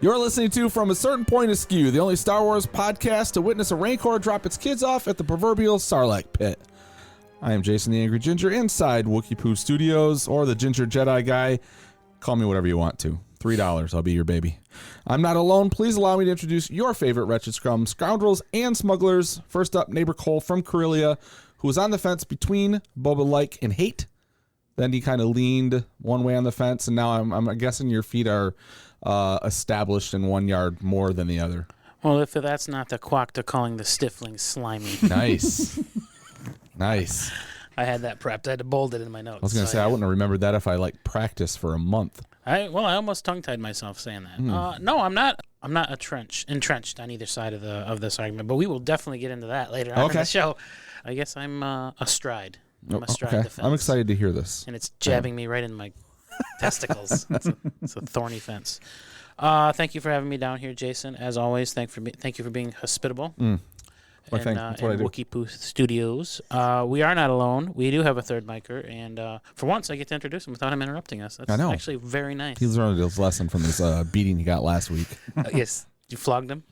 You're listening to From a Certain Point Askew, the only Star Wars podcast to witness a Rancor drop its kids off at the proverbial Sarlacc pit. I am Jason the Angry Ginger inside Wookiee Poo Studios, or the Ginger Jedi Guy. Call me whatever you want to. $3, I'll be your baby. I'm not alone. Please allow me to introduce your favorite wretched scrum, scoundrels, and smugglers. First up, neighbor Cole from Corellia, who was on the fence between Boba-like and hate. Then he kind of leaned one way on the fence, and now I'm guessing your feet are established in 1 yard more than the other. Well, if that's not the quack to calling the stifling slimy. Nice. Nice. I had that prepped. I had to bold it in my notes. I was going to say, I wouldn't have remembered that if I practiced for a month. I almost tongue-tied myself saying that. No, I'm not entrenched on either side of this argument, but we will definitely get into that later on in the show. I guess I'm astride. I'm astride the fence. I'm excited to hear this. And it's jabbing me right in my testicles. It's a thorny fence. Thank you for having me down here, Jason. As always, thank you for being hospitable. In Wookiee Poo Studios. We are not alone. We do have a third micer, and for once, I get to introduce him without him interrupting us. That's actually very nice. He's learned his lesson from this beating he got last week. Yes. You flogged him?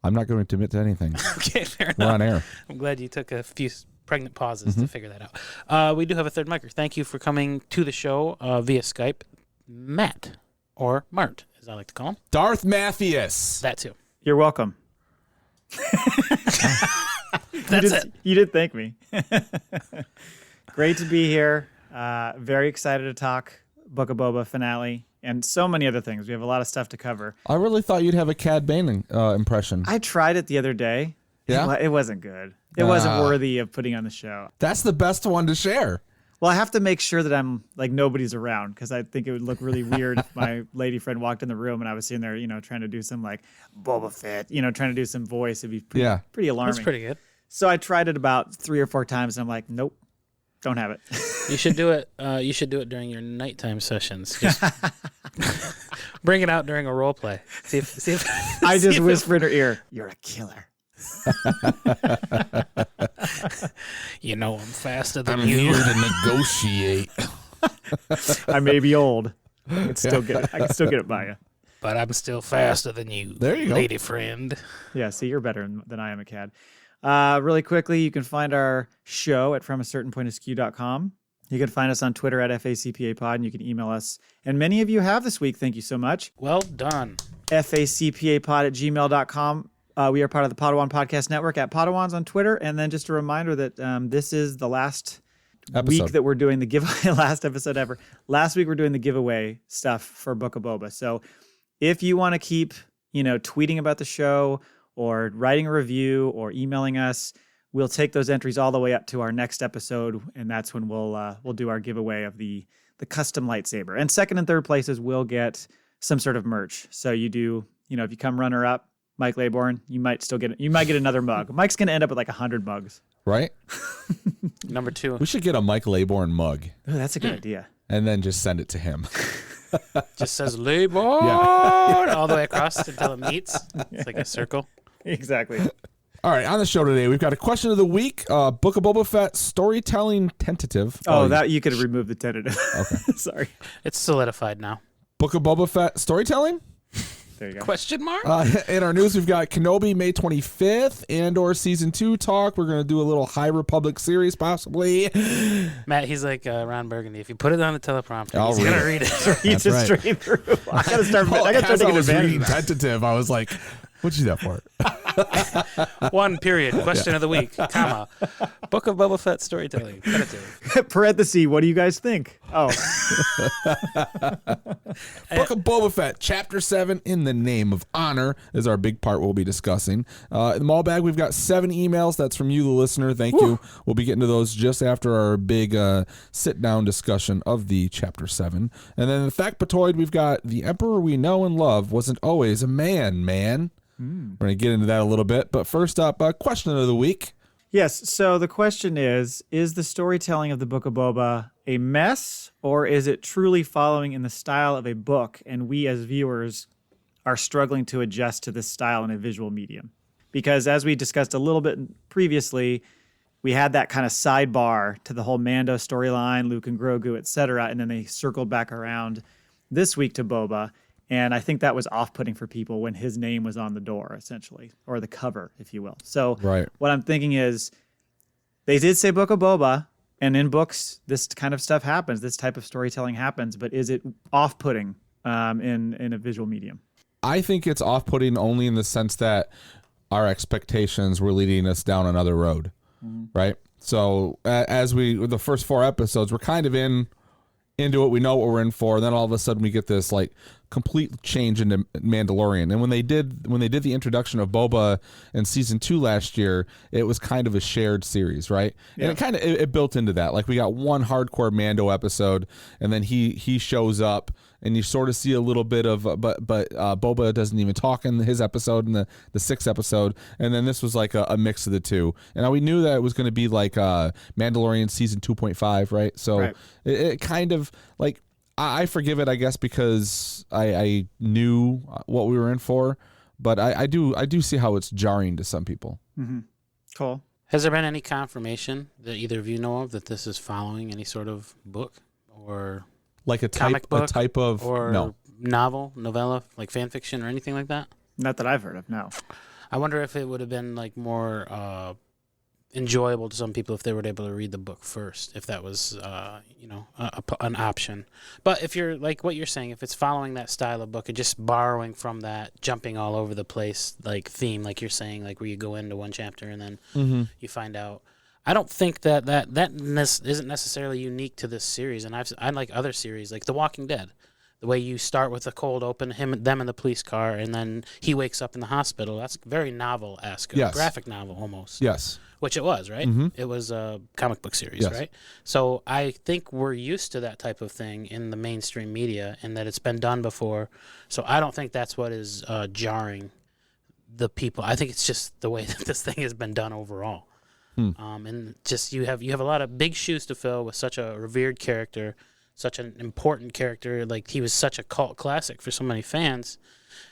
I'm not going to admit to anything. Okay, fair enough. We're on air. I'm glad you took a few pregnant pauses to figure that out. We do have a third micer. Thank you for coming to the show via Skype. Matt, or Mart, as I like to call him. Darth Mathias. That too. You're welcome. You did thank me. Great to be here. Very excited to talk Book of Boba finale and so many other things. We have a lot of stuff to cover. I really thought you'd have a Cad Bane impression. I tried it the other day. Yeah? It wasn't good. It wasn't worthy of putting on the show. That's the best one to share. Well, I have to make sure that I'm like nobody's around because I think it would look really weird if my lady friend walked in the room and I was sitting there, trying to do some like Boba Fett, trying to do some voice. It'd be pretty alarming. That's pretty good. So I tried it about 3 or 4 times and I'm like, nope, don't have it. You should do it. You should do it during your nighttime sessions. Just bring it out during a role play. See if I just whisper in her ear, "You're a killer." I'm faster than I'm you. here to negotiate. I may be old. I can still get it by you. But I'm still faster than you. There you go. Lady friend. Yeah, see, you're better than I am at CAD. Really quickly, you can find our show at FromACertainPointOfSkew.com. You can find us on Twitter at FACPAPod, and you can email us. And many of you have this week. Thank you so much. Well done. FACPAPod@gmail.com. We are part of the Podawan Podcast Network at Podawans on Twitter. And then just a reminder that this is the last week that we're doing the giveaway, last episode ever. Last week we're doing the giveaway stuff for Book of Boba. So if you want to keep, tweeting about the show or writing a review or emailing us, we'll take those entries all the way up to our next episode. And that's when we'll do our giveaway of the custom lightsaber. And second and third places will get some sort of merch. So you do, if you come runner up, Mike Laybourne, you might get another mug. Mike's going to end up with like 100 mugs. Right? Number 2. We should get a Mike Laybourne mug. Oh, that's a good idea. And then just send it to him. Just says Laybourne all the way across until it meets. It's like a circle. Exactly. All right, on the show today, we've got a question of the week, Book of Boba Fett storytelling tentative. That you could remove the tentative. Okay. Sorry. It's solidified now. Book of Boba Fett storytelling? There you go. Question mark? In our news, we've got Kenobi May 25th, Andor Season 2 talk. We're going to do a little High Republic series, possibly. Matt, he's like Ron Burgundy. If you put it on the teleprompter, he's going to read it. Reads it straight through. I got to start taking advantage of that. Tentative, I was like, what'd you do that for? 1 period. Question of the week, comma. Book of Boba Fett storytelling. Tentative. Parenthesis, what do you guys think? Oh. Book of Boba Fett, Chapter 7, In the Name of Honor, is our big part we'll be discussing. In the Maul Bag, we've got 7 emails. That's from you, the listener. Thank you. We'll be getting to those just after our big sit-down discussion of the Chapter 7. And then in the FACPAtoid, we've got The Emperor We Know and Love Wasn't Always a Man. We're going to get into that a little bit. But first up, question of the week. Yes, so the question is the storytelling of the Book of Boba a mess, or is it truly following in the style of a book, and we as viewers are struggling to adjust to this style in a visual medium? Because as we discussed a little bit previously, we had that kind of sidebar to the whole Mando storyline, Luke and Grogu, etc., and then they circled back around this week to Boba. And I think that was off-putting for people when his name was on the door, essentially, or the cover, if you will. So what I'm thinking is they did say Book of Boba, and in books, this kind of stuff happens. This type of storytelling happens. But is it off-putting in a visual medium? I think it's off-putting only in the sense that our expectations were leading us down another road, right? So as the first 4 episodes, we're kind of into it. We know what we're in for. And then all of a sudden we get this like complete change into Mandalorian. And when they did the introduction of Boba in season 2 last year, it was kind of a shared series, right? Yeah. And it kind of it built into that. Like we got one hardcore Mando episode, and then he shows up, and you sort of see a little bit of, but Boba doesn't even talk in his episode, in the 6th episode, and then this was like a mix of the two. And we knew that it was going to be like Mandalorian season 2.5, right? So it kind of like, I forgive it, I guess, because I knew what we were in for, but I do see how it's jarring to some people. Mm-hmm. Cool. Has there been any confirmation that either of you know of that this is following any sort of book or like a comic book, a type of or novella, like fan fiction or anything like that? Not that I've heard of. No. I wonder if it would have been like more enjoyable to some people if they were able to read the book first, if that was an option. But if you're like what you're saying, if it's following that style of book and just borrowing from that, jumping all over the place like theme, like you're saying, like where you go into one chapter and then you find out. I don't think that isn't necessarily unique to this series, and I like other series like The Walking Dead. The way you start with a cold open, them in the police car, and then he wakes up in the hospital. That's very novel-esque, graphic novel almost. Yes. Which it was, right? Mm-hmm. It was a comic book series, right? So I think we're used to that type of thing in the mainstream media, and that it's been done before. So I don't think that's what is jarring the people. I think it's just the way that this thing has been done overall. And just you have a lot of big shoes to fill with such a revered character, such an important character. Like he was such a cult classic for so many fans,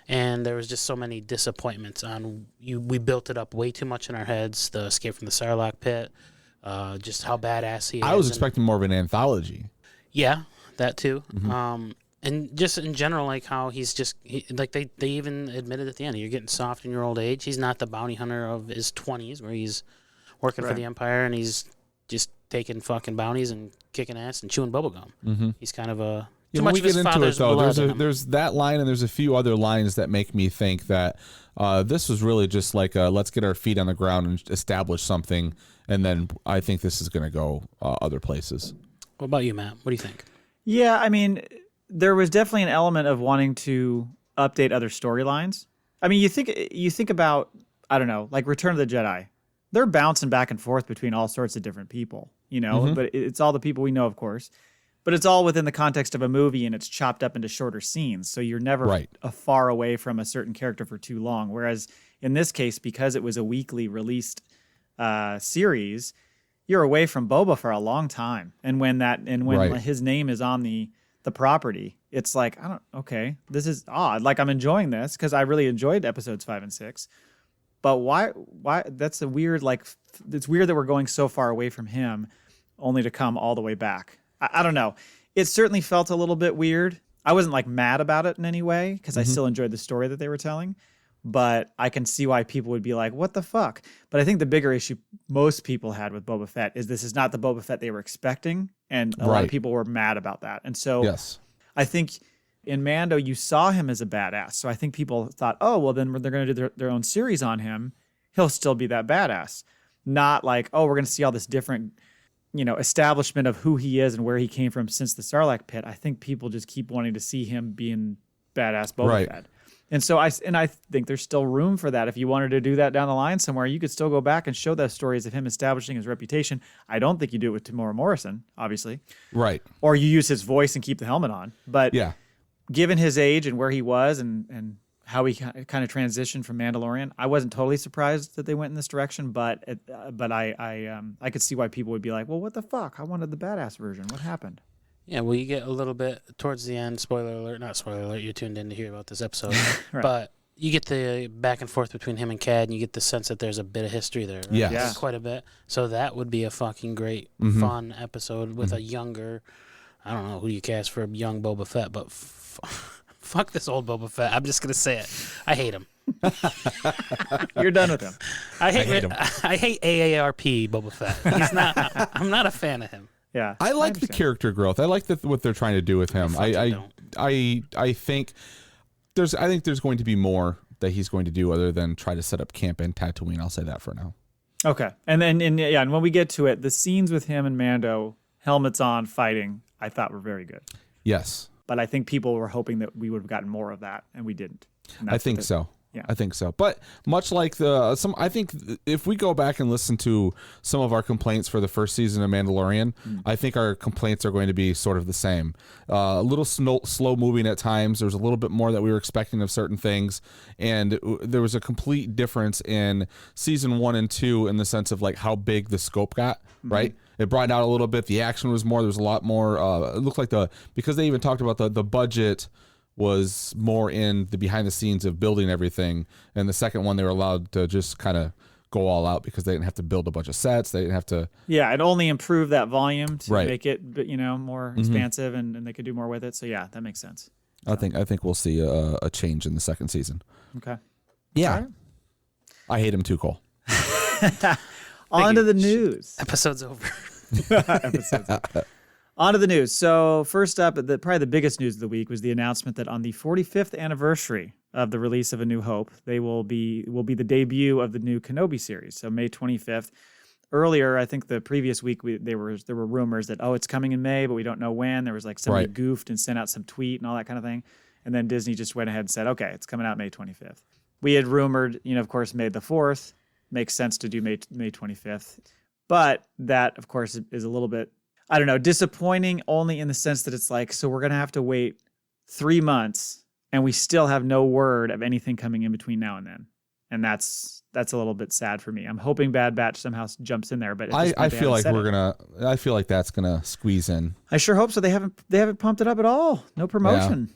and there was just so many disappointments on you. We built it up way too much in our heads. The escape from the Sarlacc pit, just how badass he is. I was expecting more of an anthology. Yeah, that too. And just in general, like how he's just like they even admitted at the end, you're getting soft in your old age. He's not the bounty hunter of his 20s where he's working for the Empire and he's just taking fucking bounties and kicking ass and chewing bubblegum. He's kind of a too much of his father's blood. There's that line, and there's a few other lines that make me think that this was really just like let's get our feet on the ground and establish something, and then I think this is going to go other places. What about you, Matt? What do you think? Yeah, I mean, there was definitely an element of wanting to update other storylines. I mean, you think about, I don't know, like Return of the Jedi. They're bouncing back and forth between all sorts of different people, but it's all the people we know, of course. But it's all within the context of a movie, and it's chopped up into shorter scenes. So you're never far away from a certain character for too long. Whereas in this case, because it was a weekly released series, you're away from Boba for a long time. And when his name is on the property, it's like, okay, this is odd. Like I'm enjoying this because I really enjoyed episodes 5 and 6. But why? That's a weird, like, it's weird that we're going so far away from him only to come all the way back. I don't know. It certainly felt a little bit weird. I wasn't like mad about it in any way because I still enjoyed the story that they were telling. But I can see why people would be like, what the fuck? But I think the bigger issue most people had with Boba Fett is this is not the Boba Fett they were expecting. And a lot of people were mad about that. And so I think in Mando, you saw him as a badass. So I think people thought, oh, well, then they're going to do their own series on him. He'll still be that badass. Not like, oh, we're going to see all this different, establishment of who he is and where he came from since the Sarlacc pit. I think people just keep wanting to see him being badass Boba Fett. And so I think there's still room for that. If you wanted to do that down the line somewhere, you could still go back and show those stories of him establishing his reputation. I don't think you do it with Temuera Morrison, obviously. Right. Or you use his voice and keep the helmet on. But given his age and where he was and how he kind of transitioned from Mandalorian, I wasn't totally surprised that they went in this direction. But I could see why people would be like, well, what the fuck? I wanted the badass version. What happened? Yeah, well, you get a little bit towards the end. Spoiler alert, not spoiler alert. You tuned in to hear about this episode, but you get the back and forth between him and Cad, and you get the sense that there's a bit of history there. Right? Yeah, quite a bit. So that would be a fucking great, fun episode with a younger. I don't know who you cast for young Boba Fett, but fuck this old Boba Fett. I'm just gonna say it. I hate him. You're done with him. I hate him. I hate AARP Boba Fett. He's not. I'm not a fan of him. Yeah, I like the character growth. I like what they're trying to do with him. I think there's going to be more that he's going to do other than try to set up camp in Tatooine. I'll say that for now. Okay, and when we get to it, the scenes with him and Mando, helmets on, fighting, I thought were very good. Yes, but I think people were hoping that we would have gotten more of that, and we didn't. I think so. Yeah, I think so. But much like I think if we go back and listen to some of our complaints for the first season of Mandalorian, I think our complaints are going to be sort of the same. A little slow moving at times. There's a little bit more that we were expecting of certain things, and there was a complete difference in season 1 and 2 in the sense of like how big the scope got. Right. It broadened out a little bit. The action was more. There was a lot more. It looked like because they even talked about the budget was more in the behind the scenes of building everything. And the second one, they were allowed to just kind of go all out because they didn't have to build a bunch of sets. They didn't have to. Yeah, it only improved that volume to make it, more expansive, and they could do more with it. So yeah, that makes sense. So. I think we'll see a change in the second season. Okay. Yeah. Right. I hate him too, Cole. On to the news. Episode's over. On to the news. So first up, probably the biggest news of the week was the announcement that on the 45th anniversary of the release of A New Hope, they will be the debut of the new Kenobi series. So May 25th. Earlier, I think the previous week, there were rumors that, it's coming in May, but we don't know when. There was like somebody goofed and sent out some tweet and all that kind of thing. And then Disney just went ahead and said, okay, it's coming out May 25th. We had rumored, of course, May the 4th. Makes sense to do May 25th. But that, of course, is a little bit, I don't know, disappointing only in the sense that it's like, so we're going to have to wait 3 months and we still have no word of anything coming in between now and then. And that's a little bit sad for me. I'm hoping Bad Batch somehow jumps in there, but I feel like I feel like that's gonna squeeze in. I sure hope so. They haven't pumped it up at all. No promotion,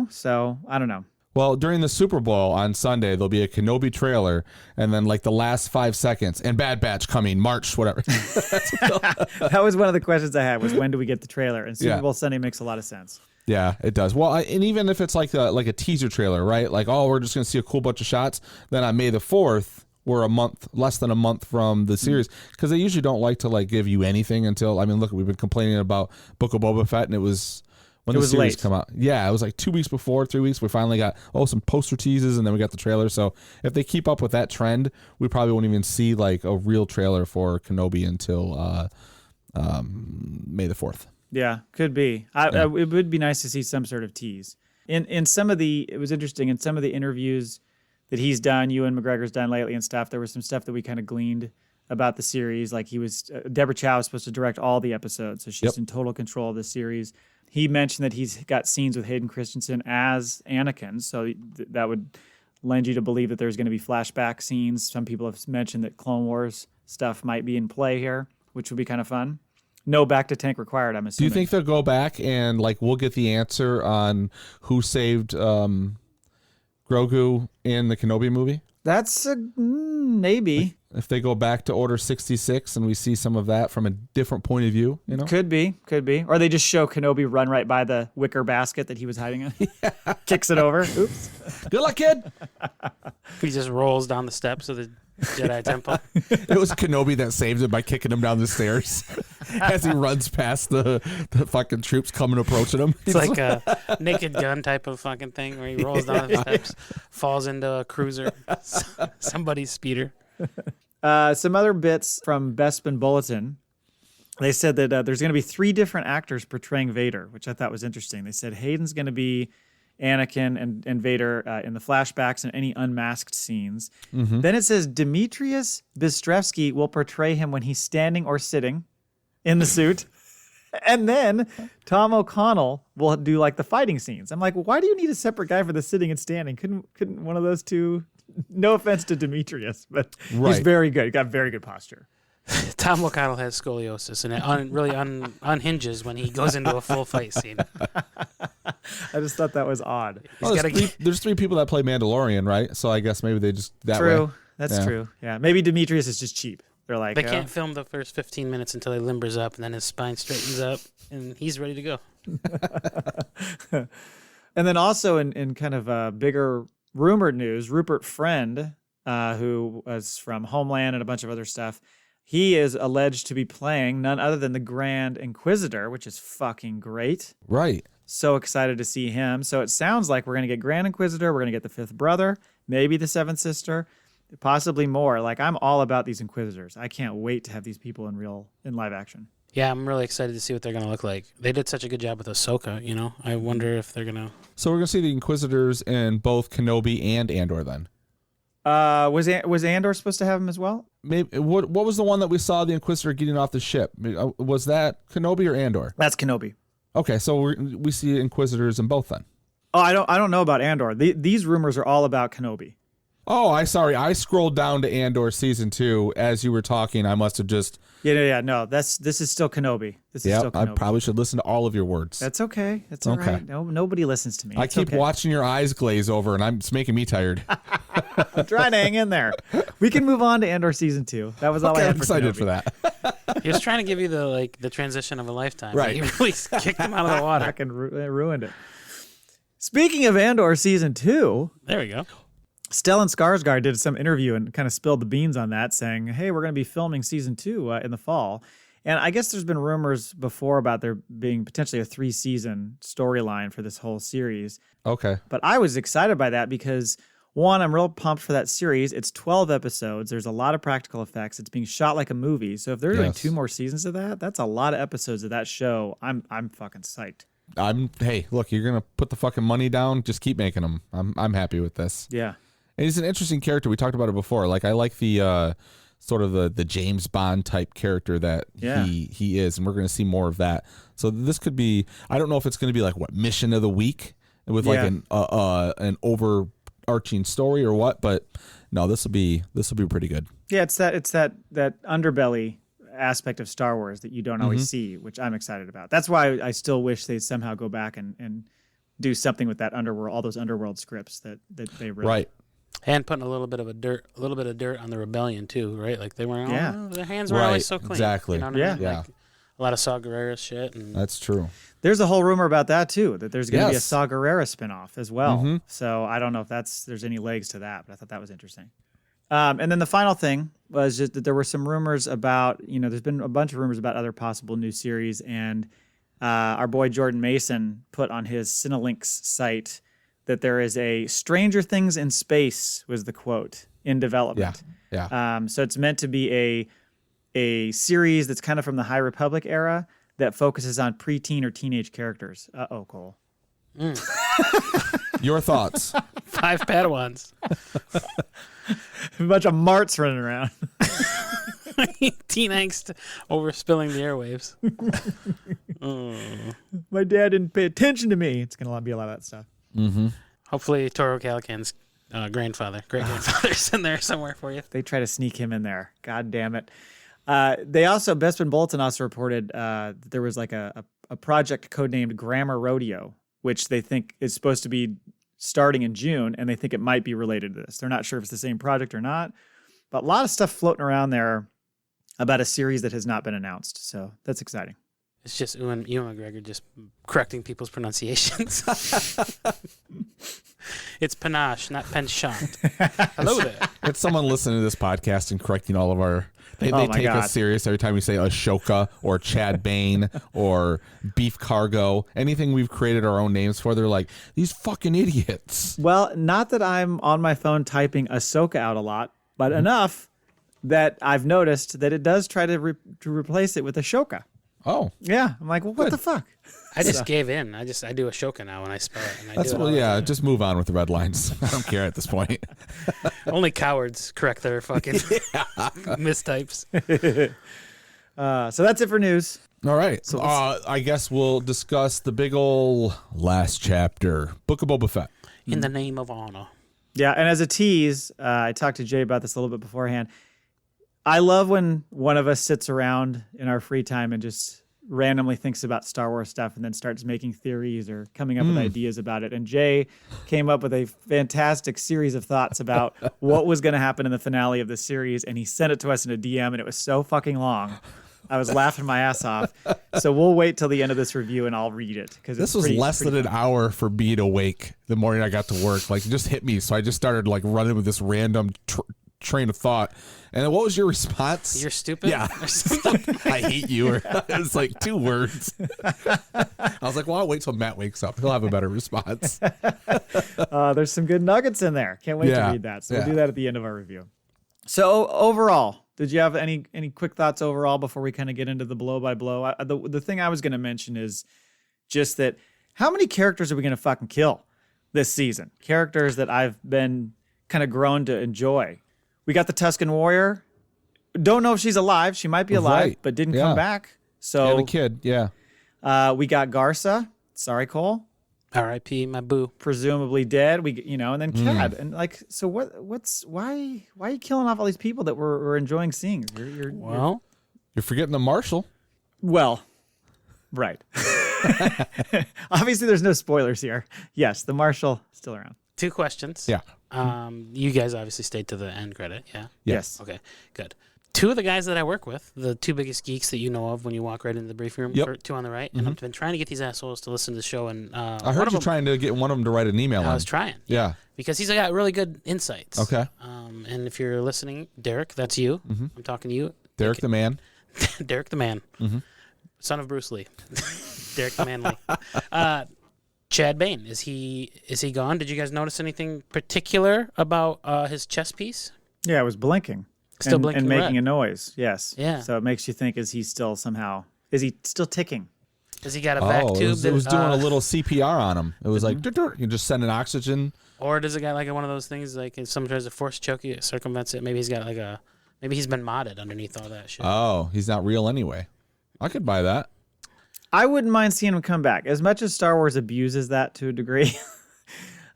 So I don't know. Well, during the Super Bowl on Sunday, there'll be a Kenobi trailer, and then like the last 5 seconds, and Bad Batch coming March, whatever. That was one of the questions I had, was when do we get the trailer? And Super Bowl Sunday makes a lot of sense. Yeah, it does. Well, and even if it's like a teaser trailer, right? Like, we're just going to see a cool bunch of shots. Then on May the 4th, we're less than a month from the series, because they usually don't like to like give you anything until, look, we've been complaining about Book of Boba Fett, and it was... When the series come out. Yeah, it was like 2 weeks before, 3 weeks. We finally got some poster teases, and then we got the trailer. So if they keep up with that trend, we probably won't even see like a real trailer for Kenobi until May the 4th. Yeah, could be. It would be nice to see some sort of tease. In some of it was interesting, in some of the interviews that he's done, Ewan McGregor's done lately and stuff, there was some stuff that we kind of gleaned about the series. Like Deborah Chow was supposed to direct all the episodes, so she's in total control of the series. He mentioned that he's got scenes with Hayden Christensen as Anakin, so that would lend you to believe that there's going to be flashback scenes. Some people have mentioned that Clone Wars stuff might be in play here, which would be kind of fun. No back to tank required, I'm assuming. Do you think they'll go back and like we'll get the answer on who saved Grogu in the Kenobi movie? That's maybe. If they go back to Order 66 and we see some of that from a different point of view, Could be. Or they just show Kenobi run right by the wicker basket that he was hiding in. Kicks it over. Oops. Good luck, kid. He just rolls down the steps of the Jedi Temple. It was Kenobi that saved him by kicking him down the stairs as he runs past the fucking troops approaching him. It's like a Naked Gun type of fucking thing where he rolls down the steps, falls into a cruiser, somebody's speeder. Some other bits from Bespin Bulletin. They said that there's going to be 3 different actors portraying Vader, which I thought was interesting. They said Hayden's going to be Anakin and Vader in the flashbacks and any unmasked scenes. Mm-hmm. Then it says Demetrius Bistrevsky will portray him when he's standing or sitting in the suit. And then Tom O'Connell will do like the fighting scenes. I'm like, why do you need a separate guy for the sitting and standing? Couldn't one of those two? No offense to Demetrius, but he's very good. He got very good posture. Tom O'Connell has scoliosis, and it really unhinges when he goes into a full fight scene. I just thought that was odd. There's 3 people that play Mandalorian, right? So I guess maybe they just True. way. That's true. Yeah, maybe Demetrius is just cheap. They're like they can't film the first 15 minutes until he limbers up, and then his spine straightens up, and he's ready to go. And then also in kind of bigger rumored news, Rupert Friend, who was from Homeland and a bunch of other stuff, he is alleged to be playing none other than the Grand Inquisitor, which is fucking great. Right. So excited to see him. So it sounds like we're going to get Grand Inquisitor, we're going to get the Fifth Brother, maybe the Seventh Sister, possibly more. Like, I'm all about these Inquisitors. I can't wait to have these people in live action. Yeah, I'm really excited to see what they're going to look like. They did such a good job with Ahsoka, you know? I wonder if they're going to... So we're going to see the Inquisitors in both Kenobi and Andor then? Was Andor supposed to have him as well? Maybe. What was the one that we saw the Inquisitor getting off the ship? Was that Kenobi or Andor? That's Kenobi. Okay, so we see Inquisitors in both then. Oh, I don't know about Andor. These rumors are all about Kenobi. Oh, I scrolled down to Andor season 2 as you were talking. I must have just... Yeah. No, this is still Kenobi. This is still Kenobi. I probably should listen to all of your words. That's okay. That's all right. No, nobody listens to me. I keep watching your eyes glaze over, and it's making me tired. I'm trying to hang in there. We can move on to Andor season 2. That was all I had for excited Kenobi. for that. He was trying to give you the transition of a lifetime. Right. He really kicked him out of the water. Fucking ruined it. Speaking of Andor season 2, There we go. Stellan Skarsgård did some interview and kind of spilled the beans on that, saying, hey, we're going to be filming season 2 in the fall. And I guess there's been rumors before about there being potentially a 3-season storyline for this whole series. Okay. But I was excited by that because, one, I'm real pumped for that series. It's 12 episodes. There's a lot of practical effects. It's being shot like a movie. So if they're doing 2 more seasons of that, that's a lot of episodes of that show. I'm fucking psyched. Hey, look, you're going to put the fucking money down. Just keep making them. I'm happy with this. Yeah. And he's an interesting character. We talked about it before. Like, I like the sort of the James Bond type character that he is, and we're going to see more of that. So this could be, I don't know if it's going to be like what mission of the week with like an overarching story or what, but no, this will be pretty good. Yeah, it's that underbelly aspect of Star Wars that you don't always see, which I'm excited about. That's why I still wish they'd somehow go back and do something with that underworld, all those underworld scripts that they wrote. Right. And putting a little bit of dirt on the rebellion too, right? Like they weren't, their hands weren't always so clean. Exactly. You know what I mean? Like, a lot of Saw Gerrera shit. And that's true. There's a whole rumor about that too, that there's going to be a Saw Gerrera spinoff as well. So I don't know if there's any legs to that, but I thought that was interesting. And then the final thing was just that there were some rumors about, there's been a bunch of rumors about other possible new series, and our boy Jordan Mason put on his Cinelinx site that there is a Stranger Things in Space, was the quote, in development. Yeah. So it's meant to be a series that's kind of from the High Republic era that focuses on preteen or teenage characters. Uh-oh, Cole. Your thoughts? 5 Padawans. A bunch of marts running around. Teen angst over spilling the airwaves. My dad didn't pay attention to me. It's going to be a lot of that stuff. Mm-hmm. Hopefully Toro Calican's great-grandfather's in there somewhere for you. They try to sneak him in there. God damn it. They also, Bespin Bulletin also reported that there was like a project codenamed Grammar Rodeo, which they think is supposed to be starting in June, and they think it might be related to this. They're not sure if it's the same project or not, but a lot of stuff floating around there about a series that has not been announced. So that's exciting. It's just Ewan McGregor just correcting people's pronunciations. It's panache, not penchant. Hello there. It's someone listening to this podcast and correcting all of our... They take us serious every time we say Ashoka or Chad Bane or Beef Cargo. Anything we've created our own names for, they're like, these fucking idiots. Well, not that I'm on my phone typing Ahsoka out a lot, but enough that I've noticed that it does try to replace it with Ashoka. Oh. Yeah. I'm like, well, what the fuck? I just gave in. I do Ashoka now when I spell it. And just move on with the red lines. I don't care at this point. Only cowards correct their fucking mistypes. So that's it for news. All right. So I guess we'll discuss the big ol' last chapter, Book of Boba Fett. In the name of honor. Yeah, and as a tease, I talked to Jay about this a little bit beforehand. I love when one of us sits around in our free time and just randomly thinks about Star Wars stuff and then starts making theories or coming up with ideas about it. And Jay came up with a fantastic series of thoughts about what was going to happen in the finale of the series, and he sent it to us in a DM, and it was so fucking long. I was laughing my ass off. So we'll wait till the end of this review and I'll read it. Because this was less than an hour for being awake the morning I got to work. Like, it just hit me. So I just started like running with this random train of thought. And then what was your response? You're stupid? Yeah. I hate you. It was like 2 words. I was like, well, I'll wait till Matt wakes up. He'll have a better response. There's some good nuggets in there. Can't wait to read that. So we'll do that at the end of our review. So overall, did you have any quick thoughts overall before we kind of get into the blow by blow? The thing I was going to mention is just that how many characters are we going to fucking kill this season? Characters that I've been kind of grown to enjoy. We got the Tusken Warrior. Don't know if she's alive. She might be alive, but didn't come back. So and a kid, we got Garza. Sorry, Cole. R.I.P. my boo. Presumably dead. And then Cad. And like, so why are you killing off all these people that we're enjoying seeing? You're forgetting the Marshal. Well, right. Obviously, there's no spoilers here. Yes, the Marshal still around. 2 questions. Yeah. You guys obviously stayed to the end credit, yeah? Yes. Okay, good. 2 of the guys that I work with, the 2 biggest geeks that you know of when you walk right into the briefing room, 2 on the right, and I've been trying to get these assholes to listen to the show. And I heard you trying to get one of them to write an email. I was trying. Yeah. Because he's got really good insights. Okay. And if you're listening, Derek, that's you. I'm talking to you. Derek the man. Derek the man. Son of Bruce Lee. Derek the man Lee. Chad Bane, is he gone? Did you guys notice anything particular about his chess piece? Yeah, it was blinking. Still blinking and making red. a noise. Yes. Yeah. So it makes you think: is he still ticking? Has he got a vac tube? It was doing a little CPR on him. It was like you just sending oxygen. Or does it got like one of those things like if someone tries to force choke you, it circumvents it? Maybe he's got maybe he's been modded underneath all that shit. Oh, he's not real anyway. I could buy that. I wouldn't mind seeing him come back. As much as Star Wars abuses that to a degree,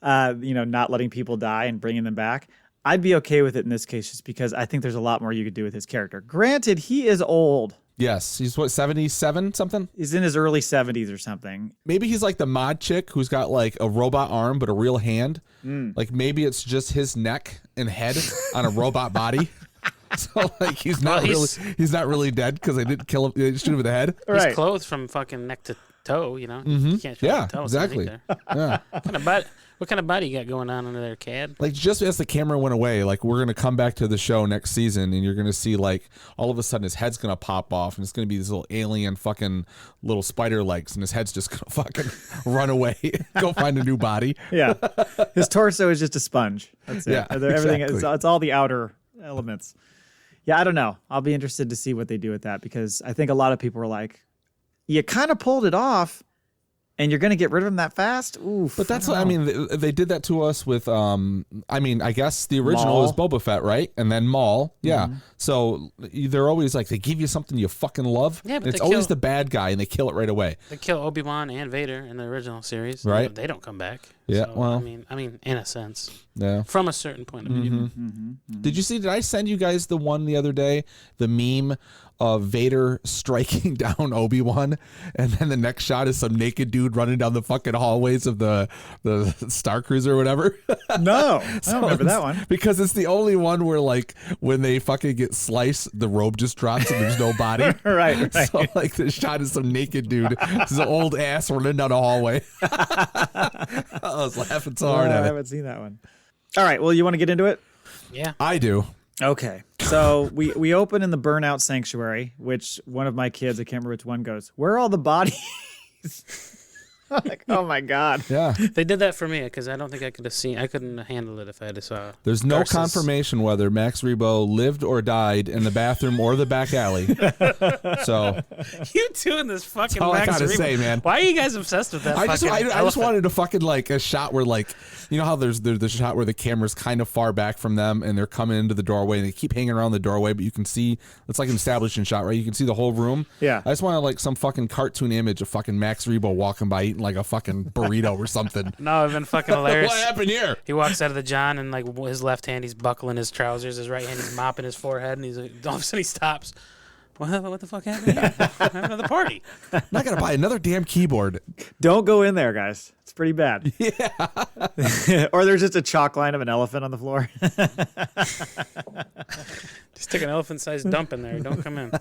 not letting people die and bringing them back, I'd be okay with it in this case just because I think there's a lot more you could do with his character. Granted, he is old. Yes, he's 77 something? He's in his early 70s or something. Maybe he's like the mod chick who's got like a robot arm but a real hand. Like maybe it's just his neck and head on a robot body. So like he's not really dead because they didn't kill him. They shoot him in the head. He's clothed from fucking neck to toe. You can't show the toes. Exactly. Yeah. What kind of body you got going on under there, Cad? Like just as the camera went away, like we're gonna come back to the show next season, and you're gonna see like all of a sudden his head's gonna pop off, and it's gonna be these little alien fucking little spider legs, and his head's just gonna fucking run away, go find a new body. Yeah, his torso is just a sponge. That's it. Yeah, everything. exactly. It's all the outer elements. Yeah, I don't know. I'll be interested to see what they do with that because I think a lot of people were like, "You kind of pulled it off." And you're going to get rid of him that fast? Oof. But that's what I mean. They did that to us with, I guess the original Maul. was Boba Fett, right? And then Maul. Yeah. So they're always like, they give you something you fucking love. Yeah, but it's always the bad guy and they kill it right away. They kill Obi-Wan and Vader in the original series. Right. They don't come back. Yeah, So, well. I mean, in a sense. Yeah. From a certain point of view. Did I send you guys the one the other day? The meme of Vader striking down Obi-Wan, and then the next shot is some naked dude running down the fucking hallways of the Star Cruiser or whatever. No, I don't remember that one. Because it's the only one where like when they fucking get sliced, the robe just drops and there's no body. Right. So like the shot is some naked dude, his old ass running down a hallway. I was laughing so hard I at it. haven't seen that one. All right, well, you want to get into it? Yeah. I do. Okay. So we open in the Burnout Sanctuary, which one of my kids, I can't remember which one, goes, "Where are all the bodies?" I'm like, oh my God. Yeah. They did that for me because I don't think I could have seen. I couldn't handle it if I had saw. There's no Garza's- confirmation whether Max Rebo lived or died in the bathroom or the back alley. So You two in this fucking. that's all I Max gotta Rebo- say, man. Why are you guys obsessed with that? I just elephant? wanted to fucking like a shot where like, you know how there's the shot where the camera's kind of far back from them and they're coming into the doorway and they keep hanging around the doorway, but you can see it's like an establishing shot, right? You can see the whole room. Yeah. I just wanted like some fucking cartoon image of fucking Max Rebo walking by eating like a fucking burrito or something. No, it'd been fucking hilarious. What happened here? He walks out of the John and like his left hand, he's buckling his trousers. His right hand, he's mopping his forehead, and he's like, all of a sudden he stops. What the fuck happened here? What happened to the party? I'm not gonna buy another damn keyboard. Don't go in there, guys. It's pretty bad. Yeah. Or there's just a chalk line of an elephant on the floor. Just took an elephant-sized dump in there. Don't come in.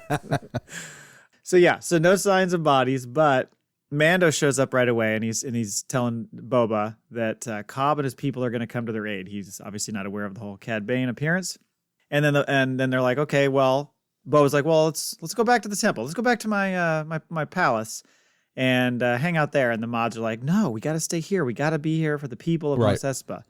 So no signs of bodies, but Mando shows up right away, and he's telling Boba that Cobb and his people are going to come to their aid. He's obviously not aware of the whole Cad Bane appearance. And then they're like, okay, well, Boba's like, well, let's go back to the temple. Let's go back to my palace and hang out there. And the mods are like, no, we got to stay here. We got to be here for the people of Mos Espa.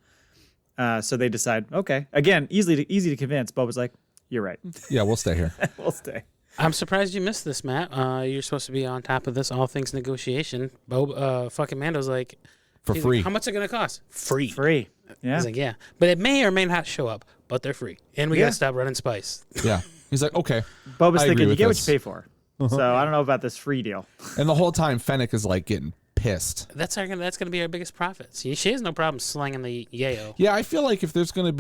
So they decide, okay, again, easy to convince. Boba's like, you're right. Yeah, we'll stay here. We'll stay. I'm surprised you missed this, Matt. You're supposed to be on top of this, all things negotiation. Fucking Mando's like, for free. How much is it going to cost? Free. Free. Yeah. He's like, yeah. But it may or may not show up, but they're free. And we got to stop running spice. Yeah. He's like, okay. Boba's thinking, you get what you pay for. So I don't know about this free deal. And the whole time, Fennec is like getting pissed. That's gonna be our biggest profit. See, she has no problem slanging the yayo. Yeah, I feel like if there's gonna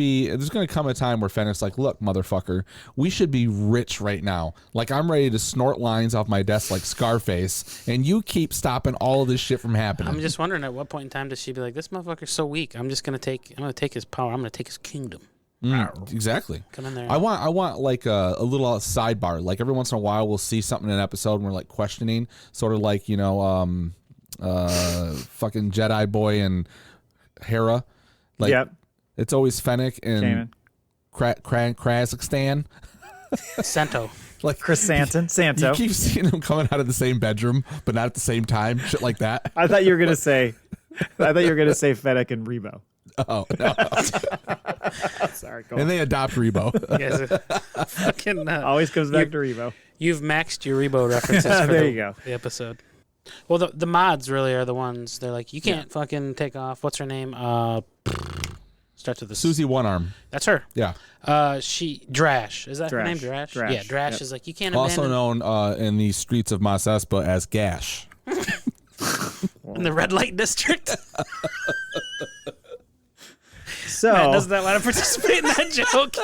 come a time where Fennec's like, look, motherfucker, we should be rich right now. Like, I'm ready to snort lines off my desk like Scarface, and you keep stopping all of this shit from happening. I'm just wondering, at what point in time does she be like, this motherfucker's so weak, I'm gonna take his power, I'm gonna take his kingdom. Exactly. Come in there. I want like a little sidebar. Like, every once in a while, we'll see something in an episode and we're like questioning, sort of like, fucking Jedi boy and Hera. Like, it's always Fennec and Kazakhstan. Santo. Like Santo. You keep seeing them coming out of the same bedroom, but not at the same time. Shit like that. I thought you were gonna say Fennec and Rebo. Oh no. Sorry. Go and on. they adopt Rebo. Fucking, always comes back to Rebo. You've maxed your Rebo references for the episode. Well, the mods really are the ones. They're like, you can't fucking take off. What's her name? Starts with the Susie One Arm. That's her. Yeah. Drash. Is that her name? Drash. Yeah. Drash is like, you can't. Also known in the streets of Mos Espa as Gash. In the red light district. So Matt does not want to participate in that joke.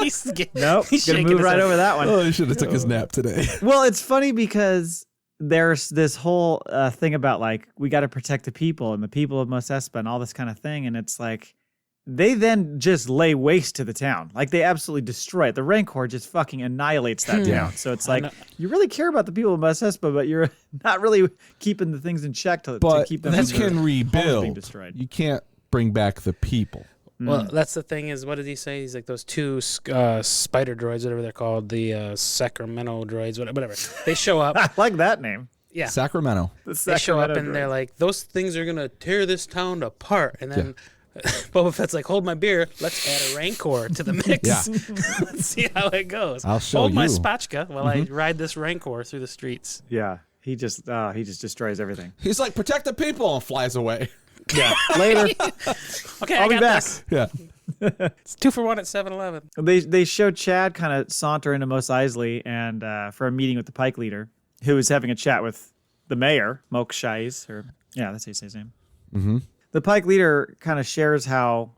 He's gonna move right over that one. Oh, he should have took his nap today. Well, it's funny because there's this whole thing about like, we got to protect the people and the people of Mos Espa and all this kind of thing. And it's like, they then just lay waste to the town. Like, they absolutely destroy it. The Rancor just fucking annihilates that town. So it's like, you really care about the people of Mos Espa, but you're not really keeping the things in check to keep them. But you can rebuild. Being destroyed. You can't bring back the people. Well, that's the thing is, what did he say? He's like, those two spider droids, whatever they're called, the Sacramento droids, whatever. They show up. I like that name. Yeah. Sacramento. They show up and they're like, those things are going to tear this town apart. And then Boba Fett's like, hold my beer. Let's add a Rancor to the mix. Let's see how it goes. I'll show hold you. my spatchka while I ride this Rancor through the streets. Yeah. He just destroys everything. He's like, protect the people, and flies away. Yeah. Later. Okay, I'll be back. This. Yeah. It's 2 for 1 at 7-Eleven. They show Chad kind of saunter into Mos Eisley and for a meeting with the Pike leader, who is having a chat with the mayor, Mok Shaiz, that's how you say his name. Mm-hmm. The Pike leader kind of shares how,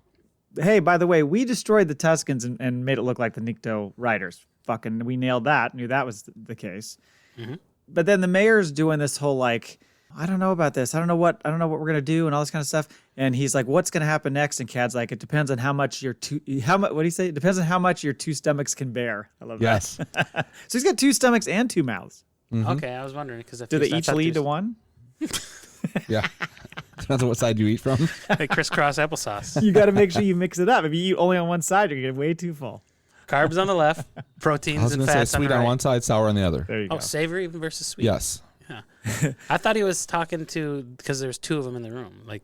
hey, by the way, we destroyed the Tuscans and made it look like the Nikto riders. Fucking, we nailed that. Knew that was the case. Mm-hmm. But then the mayor's doing this whole like, I don't know about this. I don't know what we're gonna do and all this kind of stuff. And he's like, what's gonna happen next? And Cad's like, it depends on what do you say? It depends on how much your two stomachs can bear. I love that. So he's got two stomachs and two mouths. Mm-hmm. Okay, I was wondering because do they each lead to one? Yeah. Depends on what side you eat from. Like crisscross applesauce. You got to make sure you mix it up. If you eat only on one side, you're gonna get way too full. Carbs on the left, proteins and fats say sweet on the right. one side, sour on the other. There you go. Oh, savory versus sweet. Yes. Yeah. I thought he was talking to, because there's two of them in the room, like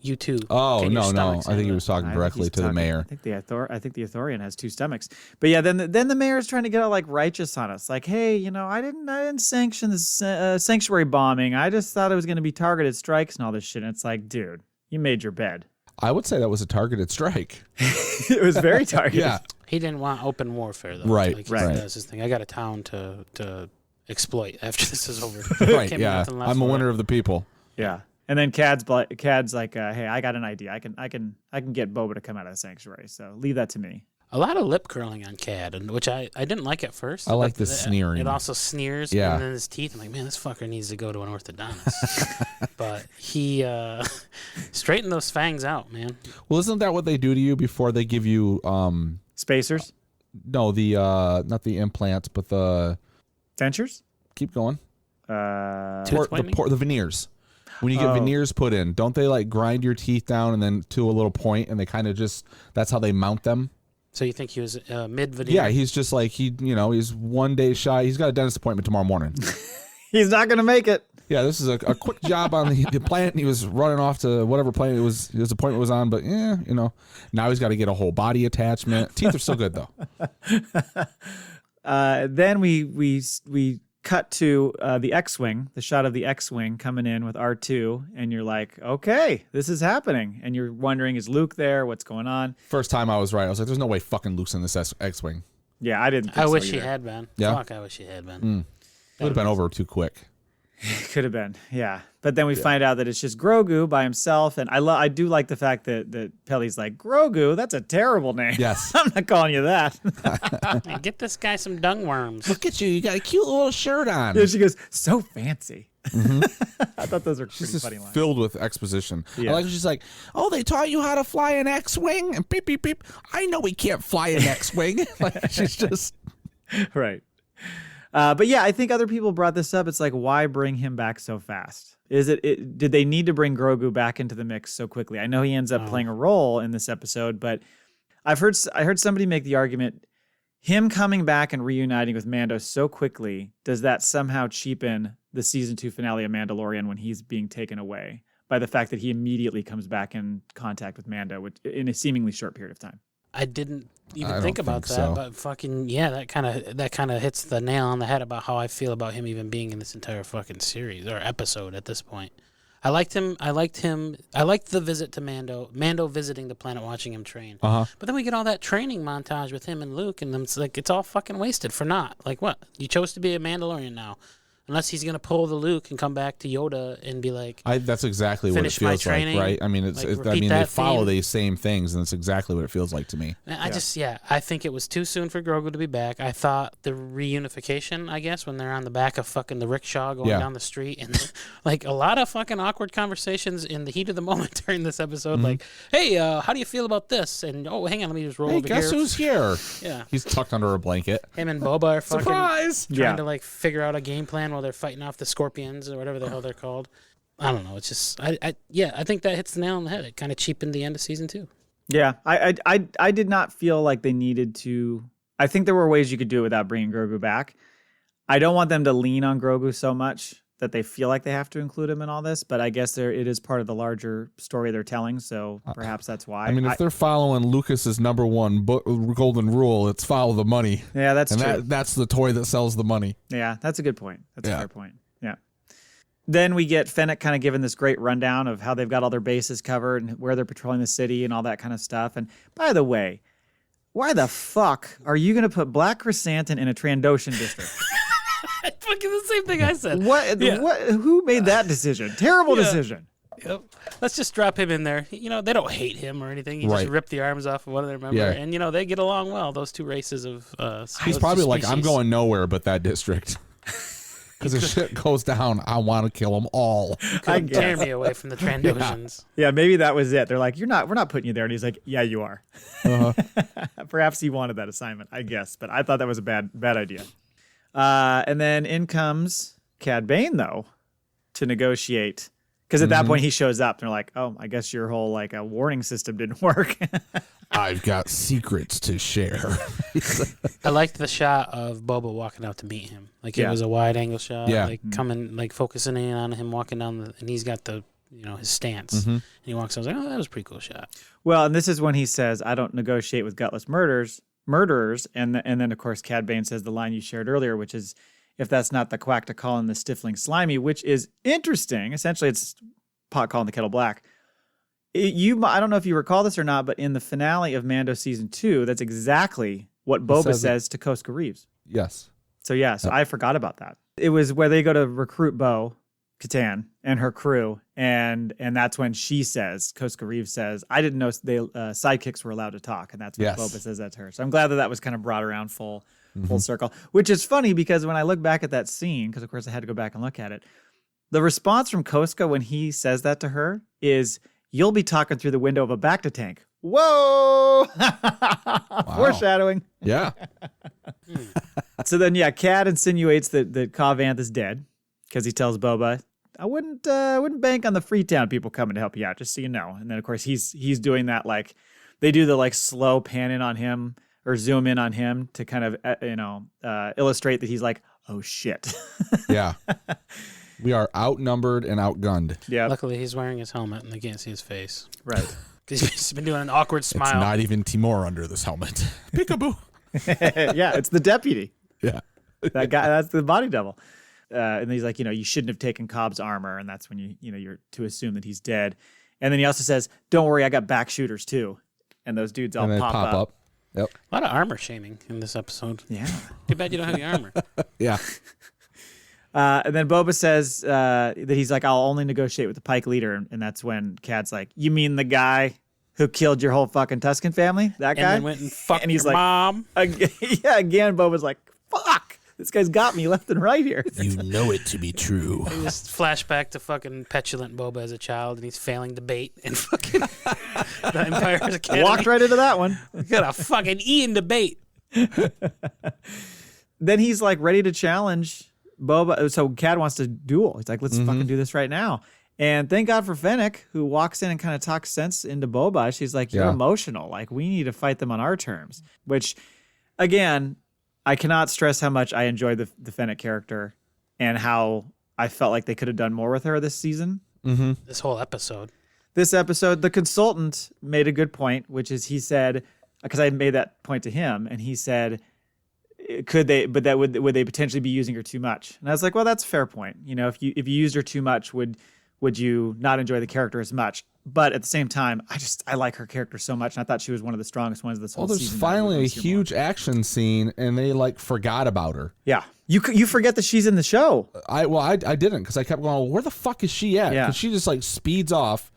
you two. Oh, no. I think he was talking directly to the mayor. I think the Ithorian has two stomachs. But yeah, then the mayor's trying to get all like righteous on us. Like, hey, I didn't sanction this sanctuary bombing. I just thought it was going to be targeted strikes and all this shit. And it's like, dude, you made your bed. I would say that was a targeted strike. It was very targeted. Yeah. He didn't want open warfare, though. Right, like, right. That's his thing. I got a town to exploit after this is over. Right, yeah. I'm a winner of the people. Yeah. And then Cad's like, hey, I got an idea. I can get Boba to come out of the sanctuary. So leave that to me. A lot of lip curling on Cad, which I didn't like at first. I like the sneering. It also sneers. Yeah. And then his teeth. I'm like, man, this fucker needs to go to an orthodontist. But he straightened those fangs out, man. Well, isn't that what they do to you before they give you spacers? No, the not the implants, but the dentures. Keep going. The veneers. When you get veneers put in, don't they like grind your teeth down and then to a little point, and they kind of just that's how they mount them? So you think he was mid veneer? Yeah, he's just like he's 1 day shy. He's got a dentist appointment tomorrow morning. He's not gonna make it. Yeah, this is a quick job on the planet. He was running off to whatever planet his appointment was on, but now he's got to get a whole body attachment. Teeth are still good though. Then we cut to the X-Wing, the shot of the X-Wing coming in with R2, and you're like, okay, this is happening. And you're wondering, is Luke there? What's going on? First time I was right. I was like, there's no way fucking Luke's in this X-Wing. Yeah, I didn't think I so wish either. he had been. Yeah? Fuck, I wish he had been. Would have been over too quick. Could have been, yeah. But then we find out that it's just Grogu by himself, and I do like the fact that Pelly's like, Grogu, that's a terrible name. Yes. I'm not calling you that. Hey, get this guy some dung worms. Look at you. You got a cute little shirt on. And she goes, so fancy. I thought those were pretty Just funny lines. filled with exposition. Yeah. I like she's like, oh, they taught you how to fly an X-Wing? And beep, beep, beep. I know we can't fly an X-Wing. Like, she's just... Right. But yeah, I think other people brought this up. It's like, why bring him back so fast? Did they need to bring Grogu back into the mix so quickly? I know he ends up playing a role in this episode, but I heard somebody make the argument, him coming back and reuniting with Mando so quickly, does that somehow cheapen the season 2 finale of Mandalorian when he's being taken away by the fact that he immediately comes back in contact with Mando in a seemingly short period of time? I didn't even think about that, but fucking yeah, that kind of hits the nail on the head about how I feel about him even being in this entire fucking series or episode at this point. I liked him. I liked the visit to Mando visiting the planet, watching him train. But then we get all that training montage with him and Luke, and it's like it's all fucking wasted for naught. Like what? You chose to be a Mandalorian now. Unless he's gonna pull the Luke and come back to Yoda and be like, that's exactly what it feels like, right? I mean, they follow these same things, and it's exactly what it feels like to me. I think it was too soon for Grogu to be back. I thought the reunification, I guess, when they're on the back of fucking the rickshaw going down the street, and like a lot of fucking awkward conversations in the heat of the moment during this episode, like, hey, how do you feel about this? And oh, hang on, let me just roll over here. Hey, guess who's here? Yeah, he's tucked under a blanket. Him and Boba are fucking trying to like figure out a game plan while they're fighting off the scorpions or whatever the hell they're called. I don't know. It's just I think that hits the nail on the head. It kind of cheapened the end of season 2. Yeah, I did not feel like they needed to. I think there were ways you could do it without bringing Grogu back. I don't want them to lean on Grogu so much that they feel like they have to include him in all this, but I guess it is part of the larger story they're telling, so perhaps that's why. I mean, if they're following Lucas's number one golden rule, it's follow the money. Yeah, that's true. That's the toy that sells the money. Yeah, that's a good point. That's a fair point. Yeah. Then we get Fennec kind of giving this great rundown of how they've got all their bases covered and where they're patrolling the city and all that kind of stuff. And by the way, why the fuck are you going to put Black Chrysanthemum in a Trandoshan district? Fucking the same thing I said. What? Who made that decision? Terrible decision. Yep. Let's just drop him in there. You know, they don't hate him or anything. He just ripped the arms off of one of their members. Yeah. And, you know, they get along well, those two races of He's probably like, I'm going nowhere but that district. Because if shit goes down, I want to kill them all. Tear me away from the Trandoshans. Yeah, maybe that was it. They're like, we're not putting you there. And he's like, yeah, you are. Perhaps he wanted that assignment, I guess. But I thought that was a bad idea. And then in comes Cad Bane, though, to negotiate. Because at that point, he shows up. And they're like, oh, I guess your whole like a warning system didn't work. I've got secrets to share. I liked the shot of Boba walking out to meet him. Like it was a wide angle shot. Yeah. Like coming, like focusing in on him walking down and he's got the, you know, his stance. And he walks out. I was like, oh, that was a pretty cool shot. Well, and this is when he says, I don't negotiate with gutless murderers. And then, of course, Cad Bane says the line you shared earlier, which is, if that's not the quack to call in the stifling slimy, which is interesting. Essentially, it's pot calling the kettle black. I don't know if you recall this or not, but in the finale of Mando season 2, that's exactly what Boba says to Koska Reeves. Yes. So I forgot about that. It was where they go to recruit Bo Katan and her crew, and that's when she says, Koska Reeves says, I didn't know sidekicks were allowed to talk, and that's when Boba says that to her. So I'm glad that was kind of brought around full circle, which is funny because when I look back at that scene, because of course I had to go back and look at it, the response from Koska when he says that to her is, you'll be talking through the window of a Bacta tank. Whoa! Foreshadowing. Yeah. So then, Cad insinuates that Cobb Vanth is dead. because he tells Boba, I wouldn't bank on the Freetown people coming to help you out, just so you know. And then of course he's doing that, like they do the like slow pan in on him or zoom in on him to kind of illustrate that he's like, oh shit. Yeah. We are outnumbered and outgunned. Yeah. Luckily, he's wearing his helmet and they can't see his face. Right. Because he's been doing an awkward smile. It's not even Timor under this helmet. Peekaboo. Yeah, it's the deputy. Yeah. That guy, that's the body double. And he's like, you shouldn't have taken Cobb's armor. And that's when you're to assume that he's dead. And then he also says, don't worry, I got back shooters too. And those dudes all pop up. Yep. A lot of armor shaming in this episode. Yeah. Too bad you don't have the armor. Yeah. And then Boba says that he's like, I'll only negotiate with the Pike leader. And that's when Cad's like, you mean the guy who killed your whole fucking Tusken family? That guy? And then went and fucked and he's your like, mom. Again, Boba's like, fuck. This guy's got me left and right here. You know it to be true. He just flashback to fucking petulant Boba as a child, and he's failing debate in fucking the Empire's Academy. Walked right into that one. Got a fucking E in debate. Then he's like ready to challenge Boba. So Cad wants to duel. He's like, let's fucking do this right now. And thank God for Fennec, who walks in and kind of talks sense into Boba. She's like, you're emotional. Like, we need to fight them on our terms. Which, again, I cannot stress how much I enjoyed the Fennec character and how I felt like they could have done more with her this season. Mm-hmm. This whole episode. This episode, the consultant made a good point, which is he said, because I made that point to him, and he said, would they potentially be using her too much? And I was like, well, that's a fair point. If you used her too much, would you not enjoy the character as much? But at the same time, I like her character so much, and I thought she was one of the strongest ones of this whole season. Well, there's finally a huge action scene, and they like forgot about her. Yeah, you forget that she's in the show. I didn't, because I kept going, well, where the fuck is she at? Yeah, because she just like speeds off,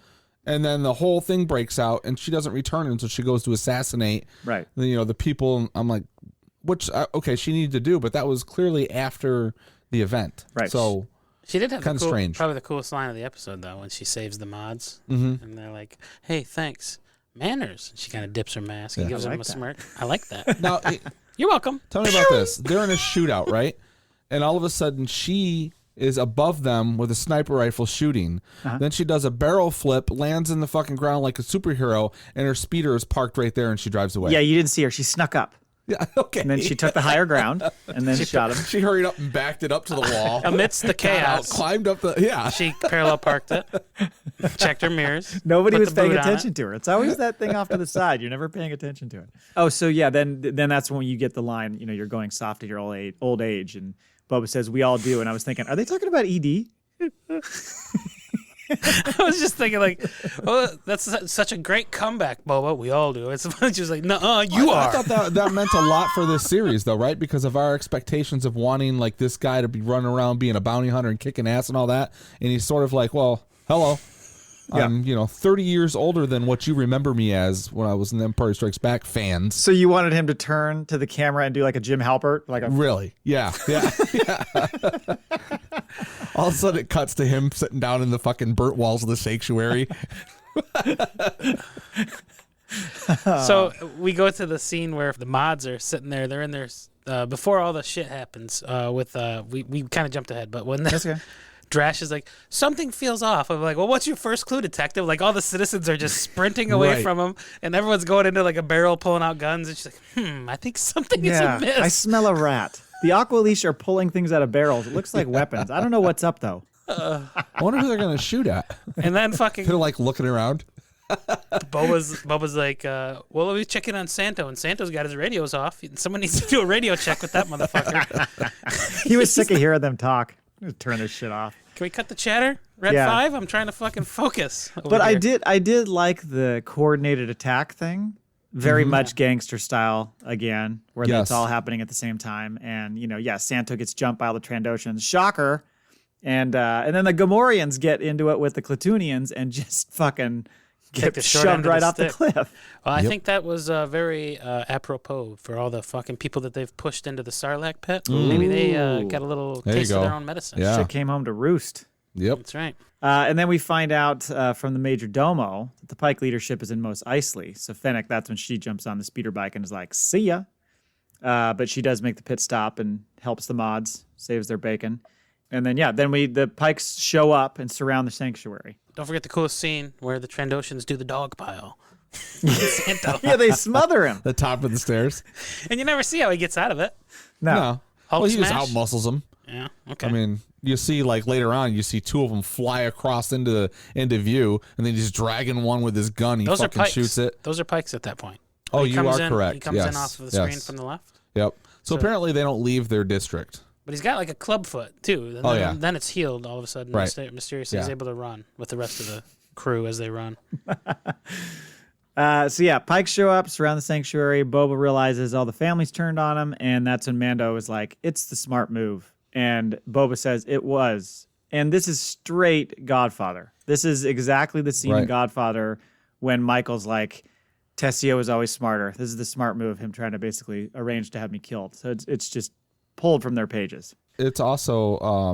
and then the whole thing breaks out, and she doesn't return until she goes to assassinate. Right. The people. I'm like, which okay, she needed to do, but that was clearly after the event. Right. So. She did have strange. Probably the coolest line of the episode, though, when she saves the mods. Mm-hmm. And they're like, hey, thanks. Manners. And she kind of dips her mask and gives them a smirk. I like that. Now, you're welcome. Tell me about this. They're in a shootout, right? And all of a sudden, she is above them with a sniper rifle shooting. Uh-huh. Then she does a barrel flip, lands in the fucking ground like a superhero, and her speeder is parked right there, and she drives away. Yeah, you didn't see her. She snuck up. Yeah, okay. And then she took the higher ground, and then she shot him. She hurried up and backed it up to the wall. Amidst the chaos. Climbed up the, She parallel parked it, checked her mirrors. Nobody was paying attention to her. It's always that thing off to the side. You're never paying attention to it. Oh, so yeah, then that's when you get the line, you're going soft at your old age. And Boba says, we all do. And I was thinking, are they talking about ED? I was just thinking, like, oh, that's such a great comeback, Boba. We all do. It's funny. She was like, no, you are. I thought that meant a lot for this series, though, right? Because of our expectations of wanting, like, this guy to be running around being a bounty hunter and kicking ass and all that. And he's sort of like, well, hello. Yeah. I'm, 30 years older than what you remember me as when I was in the Empire Strikes Back fans. So you wanted him to turn to the camera and do like a Jim Halpert? Really? Yeah. All of a sudden it cuts to him sitting down in the fucking burnt walls of the sanctuary. So we go to the scene where the mods are sitting there. They're in there before all the shit happens. We kind of jumped ahead, but when That's okay. Drash is like, something feels off. I'm like, well, what's your first clue, detective? Like, all the citizens are just sprinting away from him, and everyone's going into like a barrel, pulling out guns. And she's like, I think something is amiss. I smell a rat. The Aqua Leash are pulling things out of barrels. It looks like weapons. I don't know what's up, though. I wonder who they're going to shoot at. And then fucking... They're like looking around. Boba's like, well, let me check in on Santo, and Santo's got his radios off. Someone needs to do a radio check with that motherfucker. He was sick of hearing them talk. Just turn this shit off. Can we cut the chatter? Red 5? I'm trying to fucking focus. But here. I did like the coordinated attack thing. Very much gangster style again, where it's all happening at the same time. And, Santo gets jumped by all the Trandoshans. Shocker. And then the Gamorreans get into it with the Klatooinians and just fucking get shoved right off the cliff. Well, I think that was very apropos for all the fucking people that they've pushed into the Sarlacc pit. Ooh. Maybe they got a little taste of their own medicine. Yeah. Shit came home to roost. Yep. That's right. And then we find out from the Major Domo that the Pike leadership is in Mos Eisley. So Fennec, that's when she jumps on the speeder bike and is like, see ya. But she does make the pit stop and helps the mods, saves their bacon. And then the Pykes show up and surround the sanctuary. Don't forget the coolest scene where the Trandoshans do the dog pile. Santo. Yeah, they smother him. The top of the stairs. And you never see how he gets out of it. No. Hulk Well, he smash? just outmuscles them. Yeah, okay. I mean, you see, like, later on, you see two of them fly across into view, and then he's dragging one with his gun. He Those are fucking Pykes. shoots it. Those are Pykes at that point. Oh, He you comes are in- correct. He comes yes. in off of the screen from the left. Yep. So apparently they don't leave their district. But he's got like a club foot, too. And then it's healed all of a sudden. Right. Mysteriously, he's able to run with the rest of the crew as they run. Pykes show up, surround the sanctuary. Boba realizes all the family's turned on him, and that's when Mando is like, it's the smart move. And Boba says, it was. And this is straight Godfather. This is exactly the scene in Godfather when Michael's like, Tessio is always smarter. This is the smart move, him trying to basically arrange to have me killed. So it's just pulled from their pages. It's also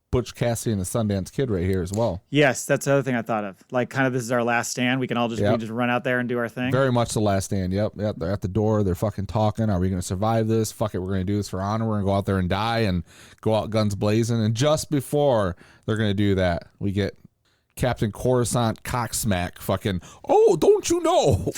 Butch Cassidy and the Sundance Kid right here as well. Yes, that's the other thing I thought of. Like, kind of this is our last stand. We can all just run out there and do our thing. Very much the last stand. Yep. They're at the door. They're fucking talking. Are we going to survive this? Fuck it. We're going to do this for honor. We're going to go out there and die and go out guns blazing. And just before they're going to do that, we get Captain Coruscant Cocksmack fucking, oh, don't you know?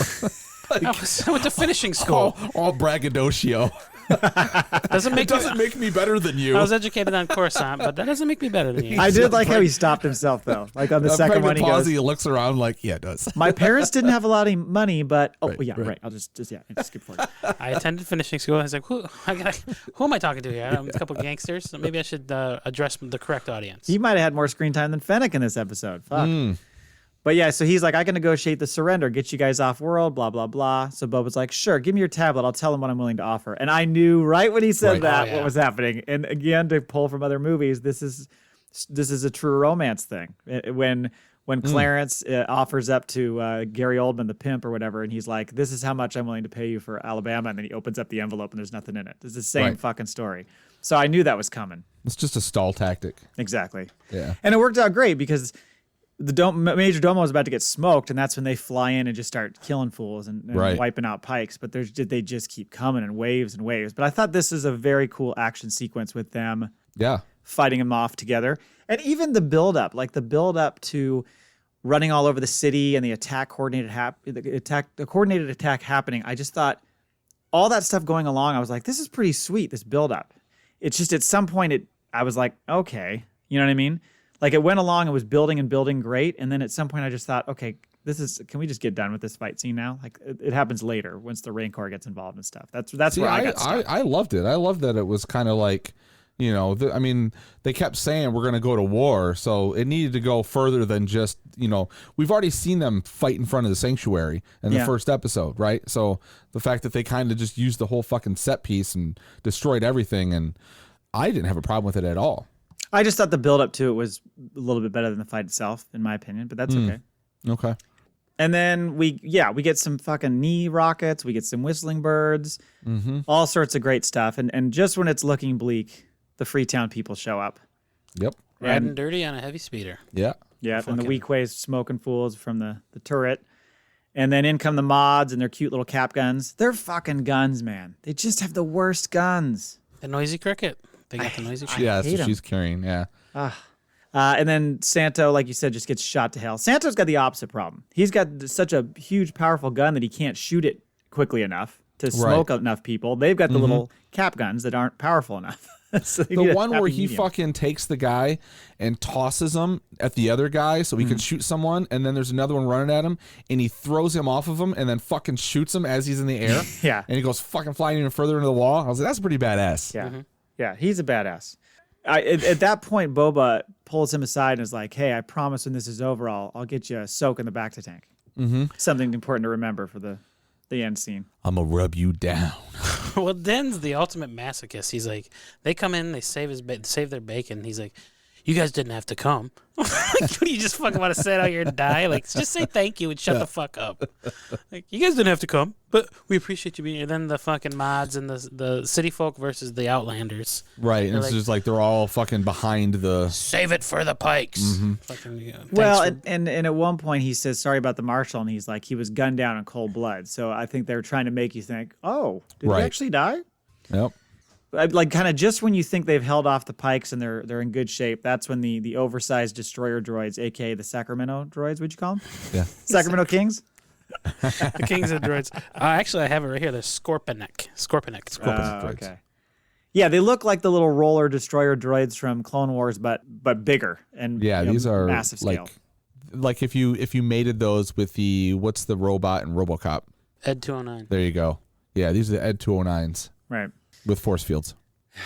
I went to finishing school. all braggadocio. It doesn't make me better than you. I was educated on Coruscant, but that doesn't make me better than you. I did like how he stopped himself, though. Like on the second one, he looks around like, yeah, it does. My parents didn't have a lot of money, but right. I'll just skip forward. I attended finishing school. I was like, who am I talking to here? I'm a couple of gangsters. So maybe I should address the correct audience. He might have had more screen time than Fennec in this episode. Fuck. But yeah, so he's like, I can negotiate the surrender, get you guys off world, blah, blah, blah. So Boba's like, sure, give me your tablet. I'll tell him what I'm willing to offer. And I knew right when he said what was happening. And again, to pull from other movies, this is a true romance thing. When Clarence offers up to Gary Oldman, the pimp or whatever, and he's like, this is how much I'm willing to pay you for Alabama. And then he opens up the envelope and there's nothing in it. It's the same fucking story. So I knew that was coming. It's just a stall tactic. Exactly. Yeah. And it worked out great because the Major Domo was about to get smoked, and that's when they fly in and just start killing fools and wiping out Pykes. But they just keep coming in waves and waves. But I thought this is a very cool action sequence with them fighting them off together. And even the build-up, like the build-up to running all over the city and the coordinated attack happening, I just thought all that stuff going along, I was like, this is pretty sweet, this build-up. It's just at some point, I was like, okay, you know what I mean? Like it went along, it was building and building great, and then at some point I just thought, okay, can we just get done with this fight scene now? Like it happens later once the Rancor gets involved and stuff. That's where I got stuck. I loved it. I loved that it was kind of like, you know, they kept saying we're going to go to war, so it needed to go further than just, you know, we've already seen them fight in front of the sanctuary in the first episode, right? So the fact that they kind of just used the whole fucking set piece and destroyed everything, and I didn't have a problem with it at all. I just thought the build up to it was a little bit better than the fight itself, in my opinion, but that's okay. Okay. And then we get some fucking knee rockets, we get some whistling birds, all sorts of great stuff. And just when it's looking bleak, the Freetown people show up. Yep. Riding dirty on a heavy speeder. Yeah. Yeah, and the weak ways smoking fools from the turret. And then in come the mods and their cute little cap guns. They're fucking guns, man. They just have the worst guns. The noisy cricket. They got the noisy cricket. Yeah, that's what she's carrying. Yeah. And then Santo, like you said, just gets shot to hell. Santo's got the opposite problem. He's got such a huge, powerful gun that he can't shoot it quickly enough to smoke enough people. They've got the little cap guns that aren't powerful enough. So the one where he fucking takes the guy and tosses him at the other guy so he can shoot someone, and then there's another one running at him, and he throws him off of him and then fucking shoots him as he's in the air. Yeah. And he goes fucking flying even further into the wall. I was like, that's pretty badass. Yeah. Yeah, he's a badass. At that point, Boba pulls him aside and is like, hey, I promise when this is over, I'll get you a soak in the back to tank. Something important to remember for the end scene. I'm going to rub you down. Well, Den's the ultimate masochist. He's like, they come in, they save their bacon. He's like, you guys didn't have to come. Like, what do you just fucking want to sit out here and die? Like, just say thank you and shut the fuck up. Like, you guys didn't have to come, but we appreciate you being here. Then the fucking mods and the city folk versus the Outlanders. Right, and it's just like they're all fucking behind the... Save it for the Pykes. Fucking, and at one point he says, sorry about the marshal, and he's like, he was gunned down in cold blood. So I think they're trying to make you think, oh, did he actually die? Yep. like kind of just when you think they've held off the Pykes and they're in good shape, that's when the oversized destroyer droids, aka the Sacramento droids, what'd you call them? Yeah. Sacramento Kings? The Kings of Droids. Actually, I have it right here. They're Scorpionic droids. Okay. Yeah, they look like the little roller destroyer droids from Clone Wars, but bigger and these are massive scale. Like if you mated those with what's the robot in RoboCop? Ed 209. There you go. Yeah, these are the Ed 209s. Right. With force fields.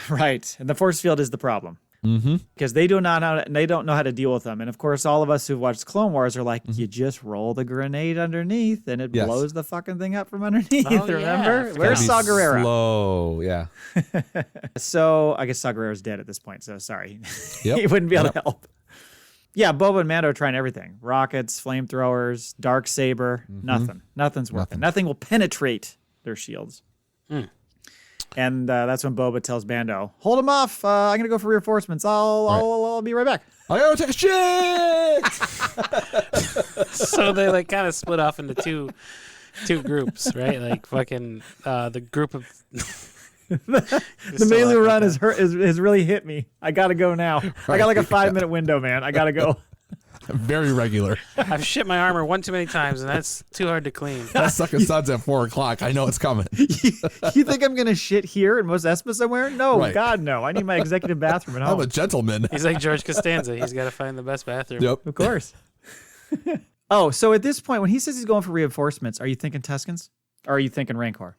Right. And the force field is the problem. Because they don't know how to deal with them. And of course, all of us who've watched Clone Wars are like, you just roll the grenade underneath and it blows the fucking thing up from underneath. Oh, remember? Yeah. Where's Saw Gerrera? Slow, yeah. So I guess Saw Gerrera's dead at this point, so sorry. Yep. He wouldn't be able to help. Yeah, Boba and Mando are trying everything. Rockets, flamethrowers, dark saber, Nothing's working. Nothing will penetrate their shields. And that's when Boba tells Mando, hold him off. I'm going to go for reinforcements. I'll be right back. I gotta take a shit. So they like kind of split off into two groups, right? Like fucking the group of the melee run has really hit me. I got to go now. I got like a 5-minute window, man. I got to go. Very regular. I've shit my armor one too many times, and that's too hard to clean. That sucking sun's at 4:00. I know it's coming. You think I'm going to shit here in Mos Espa somewhere? No, Right. God, no. I need my executive bathroom at home. I'm a gentleman. He's like George Costanza. He's got to find the best bathroom. Yep. Of course. So at this point, when he says he's going for reinforcements, are you thinking Tuskens? Or are you thinking Rancor?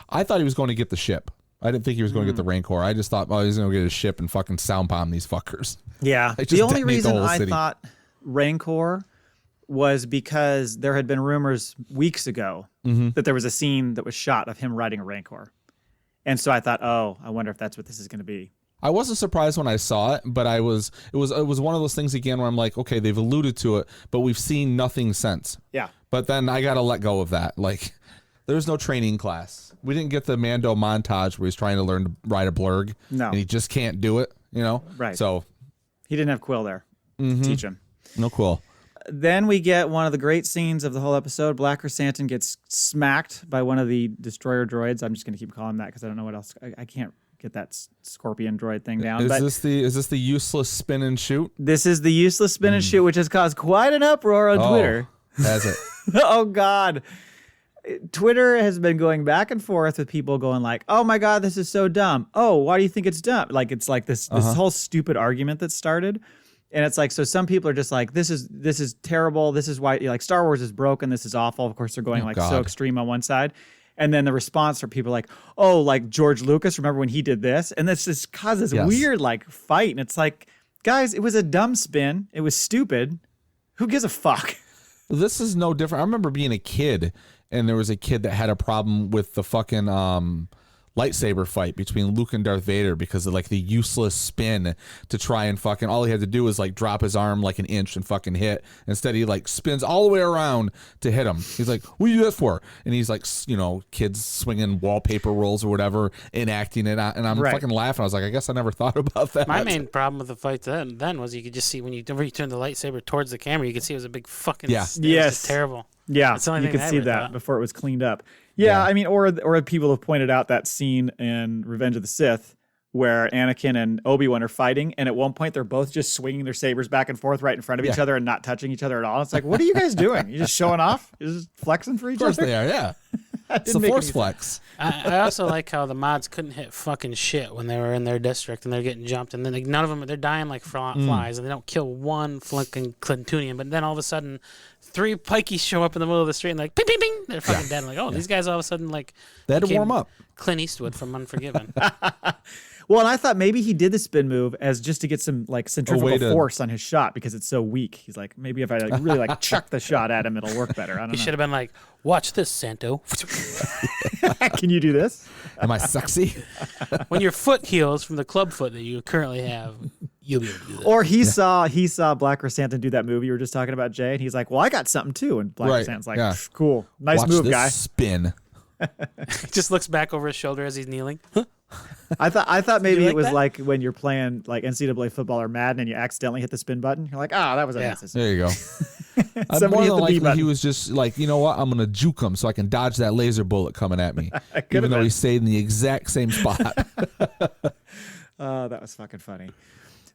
I thought he was going to get the ship. I didn't think he was going to get the Rancor. I just thought, he's going to get his ship and fucking sound bomb these fuckers. Yeah. Like, The just only detonate the reason whole I city. thought Rancor was because there had been rumors weeks ago that there was a scene that was shot of him riding a Rancor. And so I thought, I wonder if that's what this is going to be. I wasn't surprised when I saw it, but it was one of those things again where I'm like, okay, they've alluded to it, but we've seen nothing since. Yeah. But then I got to let go of that. Like, there's no training class. We didn't get the Mando montage where he's trying to learn to ride a blurg. No. And he just can't do it, Right. So. He didn't have Quill there to teach him. No Quill. Then we get one of the great scenes of the whole episode. Black Chrysanthemum gets smacked by one of the destroyer droids. I'm just going to keep calling him that because I don't know what else. I can't get that scorpion droid thing down. Is this the useless spin and shoot? This is the useless spin and shoot, which has caused quite an uproar on Twitter. Has it? Oh, God. Twitter has been going back and forth with people going like, oh, my God, this is so dumb. Oh, why do you think it's dumb? Like, it's like this whole stupid argument that started. And it's like, so some people are just like, this is terrible. This is why, like, Star Wars is broken. This is awful. Of course, they're going so extreme on one side. And then the response from people like, oh, like George Lucas, remember when he did this? And this just causes weird like fight. And it's like, guys, it was a dumb spin. It was stupid. Who gives a fuck? This is no different. I remember being a kid and there was a kid that had a problem with the fucking lightsaber fight between Luke and Darth Vader because of like the useless spin to try and fucking, all he had to do was like drop his arm like an inch and fucking hit. Instead he like spins all the way around to hit him. He's like, what do you do that for? And he's like, kids swinging wallpaper rolls or whatever, enacting it. And I'm fucking laughing. I was like, I guess I never thought about that. My main problem with the fight then was you could just see when you turn the lightsaber towards the camera, you could see it was a big fucking Yes. It's terrible. Yeah, That's the only you thing could I see ever that thought. before it was cleaned up. Yeah, I mean, or people have pointed out that scene in Revenge of the Sith where Anakin and Obi-Wan are fighting, and at one point they're both just swinging their sabers back and forth right in front of each other and not touching each other at all. It's like, what are you guys doing? You just showing off? You're just flexing for each other? Of course they are, yeah. It's a force flex. I also like how the mods couldn't hit fucking shit when they were in their district and they're getting jumped, and then like, none of them, they're dying like flies, and they don't kill one fucking Clintonian, but then all of a sudden 3 Pikeys show up in the middle of the street and like ping ping ping, they're fucking dead. I'm like, these guys all of a sudden like they had to became warm up. Clint Eastwood from Unforgiven. Well, and I thought maybe he did the spin move as just to get some like centrifugal force on his shot because it's so weak. He's like, maybe if I like, really like chuck the shot at him, it'll work better. I don't know. He should have been like, watch this, Santo. Can you do this? Am I sexy? When your foot heals from the club foot that you currently have, you'll be able to do that. Or he saw Black Chrysanthemum do that movie you were just talking about, Jay, and he's like, well, I got something too. And Black Chrysanthemum's like, cool. Nice Watch move, this guy. spin. He just looks back over his shoulder as he's kneeling. Huh? I thought maybe like it was that? like when you're playing like NCAA football or Madden and you accidentally hit the spin button. You're like, that was unnecessary. There you go. Somebody more hit than the B likely button. he was just like, you know what? I'm going to juke him so I can dodge that laser bullet coming at me. Even though he stayed in the exact same spot. Oh, that was fucking funny.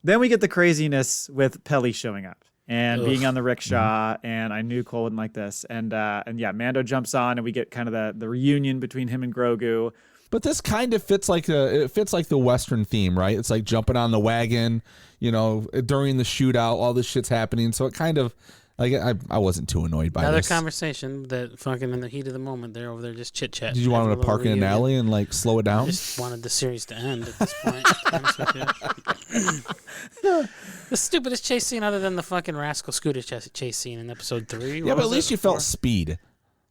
Then we get the craziness with Pelly showing up and being on the rickshaw, and I knew Cole wouldn't like this. And yeah, Mando jumps on, and we get kind of the reunion between him and Grogu. But this kind of fits like the Western theme, right? It's like jumping on the wagon, you know, during the shootout, all this shit's happening. So it kind of, like, I wasn't too annoyed by Another this. conversation that fucking in the heat of the moment, they're over there just chit chat. Did you want him to park in an alley and like slow it down? I just wanted the series to end at this point. To be honest with you. The stupidest chase scene other than the fucking rascal scooter chase scene in episode 3. Yeah, but at least you felt speed.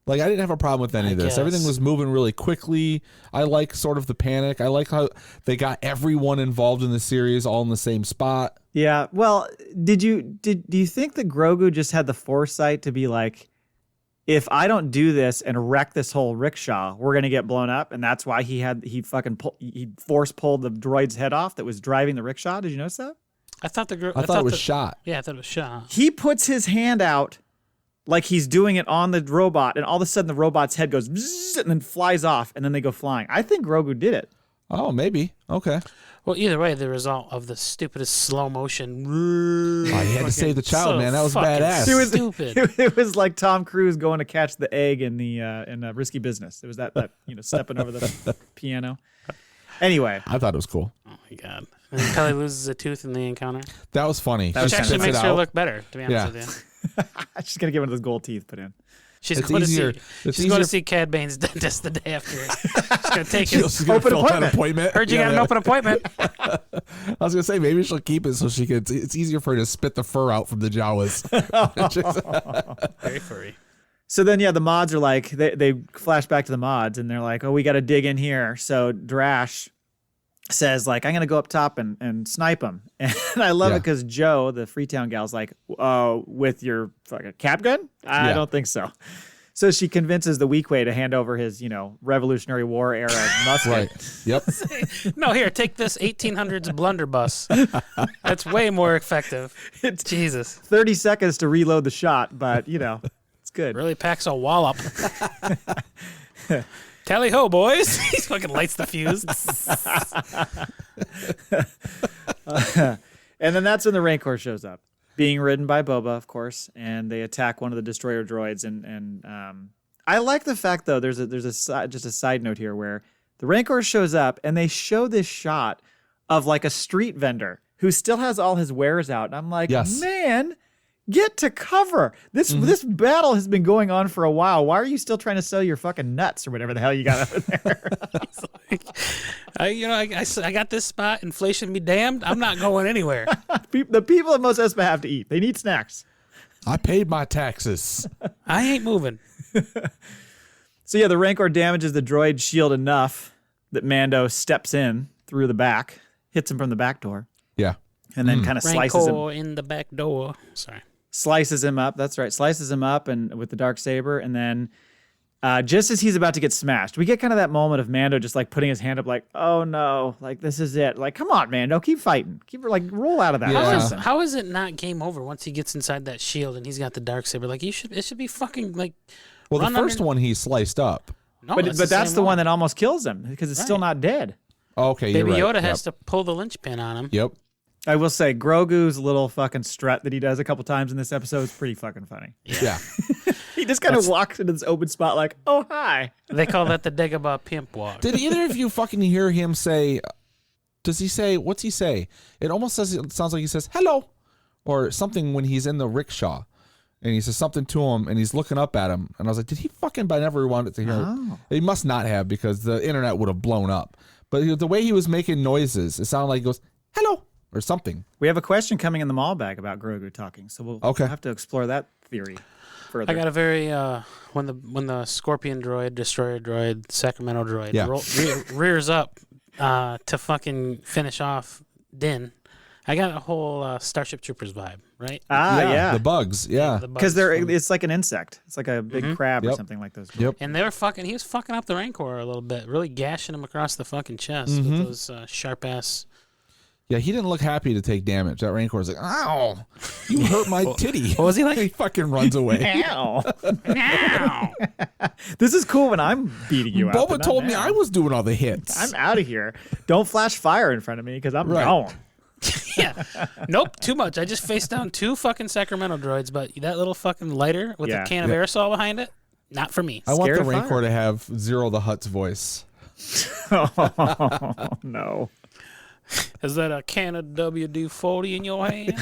Like, I didn't have a problem with any of this. Everything was moving really quickly. I like sort of the panic. I like how they got everyone involved in the series all in the same spot. Yeah. Well, do you think that Grogu just had the foresight to be like, if I don't do this and wreck this whole rickshaw, we're gonna get blown up, and that's why he force pulled the droid's head off that was driving the rickshaw? Did you notice that? I thought it was shot. Yeah, I thought it was shot. He puts his hand out like he's doing it on the robot, and all of a sudden the robot's head goes bzzz, and then flies off, and then they go flying. I think Grogu did it. Oh, maybe. Okay. Well, either way, the result of the stupidest slow motion. Oh, he had to save the child, man. That was badass. It was stupid. It was like Tom Cruise going to catch the egg in the Risky Business. It was that stepping over the piano. Anyway, I thought it was cool. Oh my god! And then Pelly loses a tooth in the encounter, That was funny. which actually makes her look better. To be honest Yeah. with you. she's gonna get one of those gold teeth put in. She's It's going easier- to it's see. She's going easier- to see Cad Bane's dentist the day after. She's going to take his. She's gonna Open fill that appointment. appointment. Heard you got an open appointment. I was gonna say maybe she'll keep it so she can. It's easier for her to spit the fur out from the Jawas. Very furry. So then, yeah, the mods are like they flash back to the mods, and they're like, "Oh, we got to dig in here." So Drash says, like, I'm gonna go up top and snipe him, and I love it because Joe, the Freetown gal's like, with your fucking cap gun? I don't think so. So she convinces the weak way to hand over his, Revolutionary War era musket. Right. Yep. No, here, take this 1800s blunderbuss. That's way more effective. Jesus. 30 seconds to reload the shot, but it's good. Really packs a wallop. Tally ho, boys. He fucking lights the fuse. And then that's when the Rancor shows up, being ridden by Boba, of course, and they attack one of the destroyer droids. And I like the fact, though, there's just a side note here where the Rancor shows up and they show this shot of like a street vendor who still has all his wares out. And I'm like, man, get to cover. This battle has been going on for a while. Why are you still trying to sell your fucking nuts or whatever the hell you got over there? I got this spot. Inflation be damned. I'm not going anywhere. The people at Mos Espa have to eat. They need snacks. I paid my taxes. I ain't moving. So yeah, the Rancor damages the droid shield enough that Mando steps in through the back, hits him from the back door, Yeah. and then kind of slices him. Rancor in the back door. Sorry. Slices him up. That's right. Slices him up and with the darksaber, and then just as he's about to get smashed, we get kind of that moment of Mando just like putting his hand up, like, "Oh no, like this is it. Like, come on, Mando, keep fighting, roll out of that." Yeah. How is it not game over once he gets inside that shield and he's got the darksaber? Like, it should be fucking like. Well, the first one he sliced up. No, But that's the one that almost kills him because it's still not dead. Okay, Baby you're right. Yoda has to pull the linchpin on him. Yep. I will say Grogu's little fucking strut that he does a couple times in this episode is pretty fucking funny. Yeah. He just kind of walks into this open spot like, "Oh, hi." They call that the Dagobah pimp walk. Did either of you fucking hear him say? Does he say? What's he say? It almost sounds like he says hello, or something when he's in the rickshaw. And he says something to him, and he's looking up at him. And I was like, did he fucking, but I never wanted to hear it. He must not have, because the internet would have blown up. But the way he was making noises, it sounded like he goes, hello, or something. We have a question coming in the Maul Bag about Grogu talking, so we'll have to explore that theory further. I got a very when the Scorpion droid, Destroyer droid, Sacramento droid rears up to fucking finish off Din. I got a whole Starship Troopers vibe right? Yeah. The bugs. Yeah. Because it's like an insect. It's like a big crab or something like those. Yep. And he was fucking up the Rancor a little bit, really gashing him across the fucking chest with those sharp ass. Yeah, he didn't look happy to take damage. That Rancor was like, ow, you hurt my titty. What was he like? He fucking runs away. Ow. Now. This is cool when I'm beating you up. Boba told me I was doing all the hits. I'm out of here. Don't flash fire in front of me because I'm gone. Yeah. Nope, too much. I just faced down 2 fucking Sacramento droids, but that little fucking lighter with a can of aerosol behind it, not for me. I want the Rancor to have Zero the Hutt's voice. Oh, no. Is that a can of WD-40 in your hand?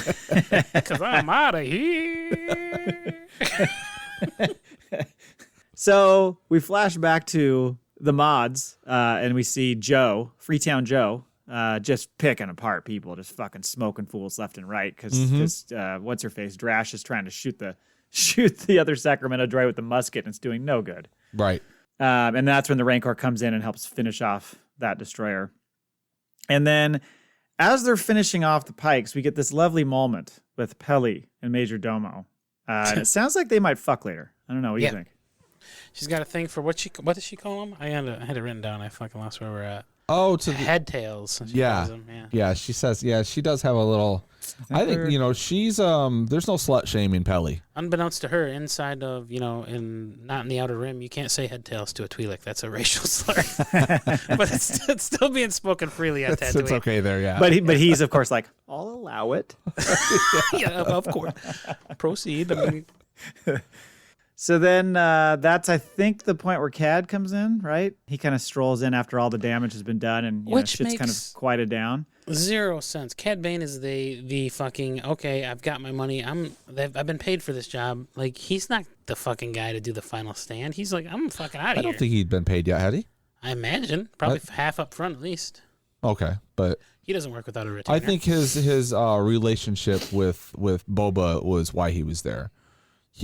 Because I'm out of here. So we flash back to the mods, and we see Joe, Freetown Joe, just picking apart people, just fucking smoking fools left and right. Because what's her face, Drash is trying to shoot the other Sacramento droid with the musket, and it's doing no good. Right. And that's when the Rancor comes in and helps finish off that destroyer. And then, as they're finishing off the Pykes, we get this lovely moment with Pelli and Major Domo. And it sounds like they might fuck later. I don't know. What do you think? She's got a thing for what does she call them? I had it written down. I fucking lost where we're at. Oh, to the head tails. Yeah. Yeah, she says, she does have a little. I think she's there's no slut shaming Pelli. Unbeknownst to her, inside of not in the Outer Rim, you can't say head tails to a Twi'lek. That's a racial slur. But it's still being spoken freely at Tatooine. It's okay there, yeah. But he's of course like, I'll allow it. Yeah, of course. Proceed. I mean, so then that's, I think, the point where Cad comes in, right? He kind of strolls in after all the damage has been done and shit's kind of quieted down. 0 sense. Cad Bane is the fucking, okay, I've got my money. I've been paid for this job. Like, he's not the fucking guy to do the final stand. He's like, I'm fucking out of here. I don't think he'd been paid yet, had he? I imagine. Probably half up front at least. Okay, but he doesn't work without a retainer. I think his relationship with Boba was why he was there.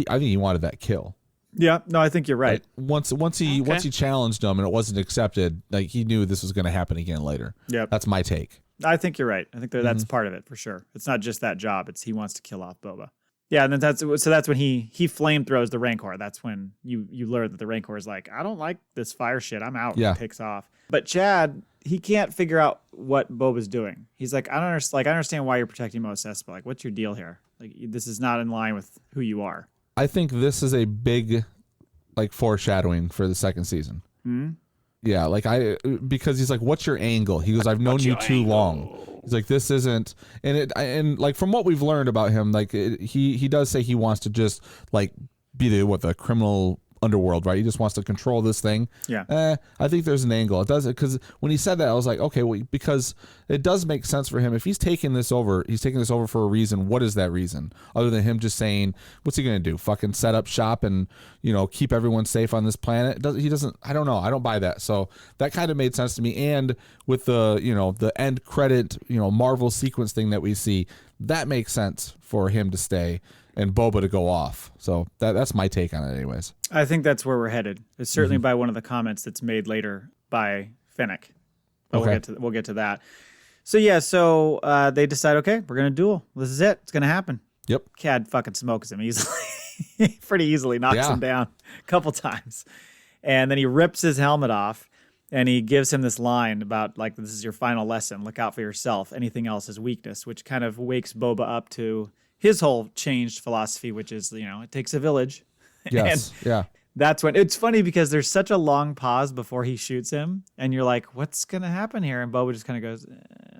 I think he wanted that kill. Yeah, no, I think you're right. Once he challenged him and it wasn't accepted, like he knew this was going to happen again later. Yeah, that's my take. I think you're right. I think that's part of it for sure. It's not just that job; it's he wants to kill off Boba. Yeah, and then that's when he flame throws the Rancor. That's when you learn that the Rancor is like, I don't like this fire shit. I'm out. Yeah, and takes off. But Chad, he can't figure out what Boba's doing. He's like, I understand why you're protecting Mos Espa. Like, what's your deal here? Like, this is not in line with who you are. I think this is a big, foreshadowing for the second season. Mm-hmm. Yeah, because he's like, "What's your angle?" He goes, "I've known you too long." He's like, "This isn't," and from what we've learned about him, he does say he wants to just be the criminal underworld, right? He just wants to control this thing. Yeah. I think there's an angle. It does it because when he said that, I was like, okay, well, because it does make sense for him. If he's taking this over, for a reason. What is that reason? Other than him just saying, what's he going to do? Fucking set up shop and, keep everyone safe on this planet? He doesn't, I don't know. I don't buy that. So that kind of made sense to me. And with the, the end credit, Marvel sequence thing that we see, that makes sense for him to stay and Boba to go off. So that's my take on it anyways. I think that's where we're headed. It's certainly by one of the comments that's made later by Fennec. But okay. We'll get to that. So they decide, okay, we're going to duel. This is it. It's going to happen. Yep. Cad fucking smokes him easily. Pretty easily. Knocks him down a couple times. And then he rips his helmet off and he gives him this line about this is your final lesson. Look out for yourself. Anything else is weakness, which kind of wakes Boba up to his whole changed philosophy, which is, it takes a village. Yes. And that's when it's funny because there's such a long pause before he shoots him. And you're like, what's going to happen here? And Boba just kind of goes,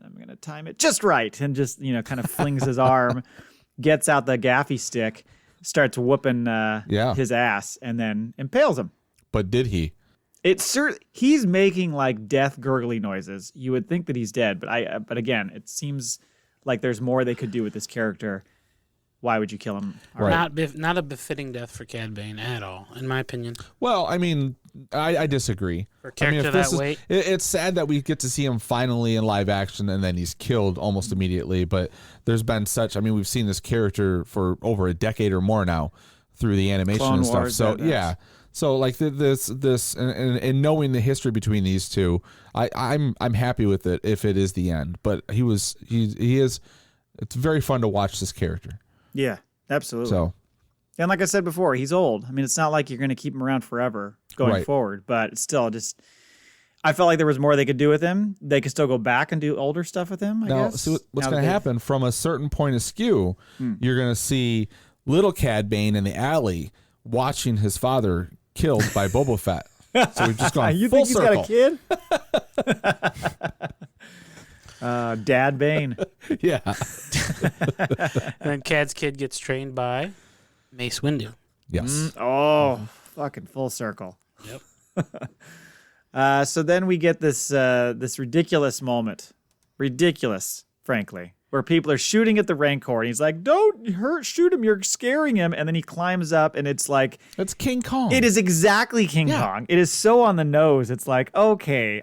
I'm going to time it just right. And just, kind of flings his arm, gets out the gaffy stick, starts whooping his ass, and then impales him. But did he? He's making death gurgly noises. You would think that he's dead. But again, it seems like there's more they could do with this character. Why would you kill him? Right. Not a befitting death for Cad Bane at all, in my opinion. Well, I mean, I disagree. For a character that weight. It's sad that we get to see him finally in live action and then he's killed almost immediately. But there's been we've seen this character for over a decade or more now through the animation Clone and stuff. Wars, So yeah. So this and knowing the history between these two, I'm happy with it if it is the end. But he is. It's very fun to watch this character. Yeah, absolutely. So, and like I said before, he's old. I mean, it's not like you're going to keep him around forever going forward, but it's still just. I felt like there was more they could do with him. They could still go back and do older stuff with him, I guess. So what's going to happen from a certain point of skew, you're going to see little Cad Bane in the alley watching his father killed by Boba Fett. So we've just gone you full think circle. He's got a kid? Dad Bane. Yeah. And then Cad's kid gets trained by Mace Windu. Yes. Fucking full circle. Yep. So then we get this ridiculous moment. Ridiculous, frankly. Where people are shooting at the Rancor, and he's like, "Don't shoot him! You're scaring him!" And then he climbs up, and it's like, it's King Kong. It is exactly King Kong. It is so on the nose. It's like, okay,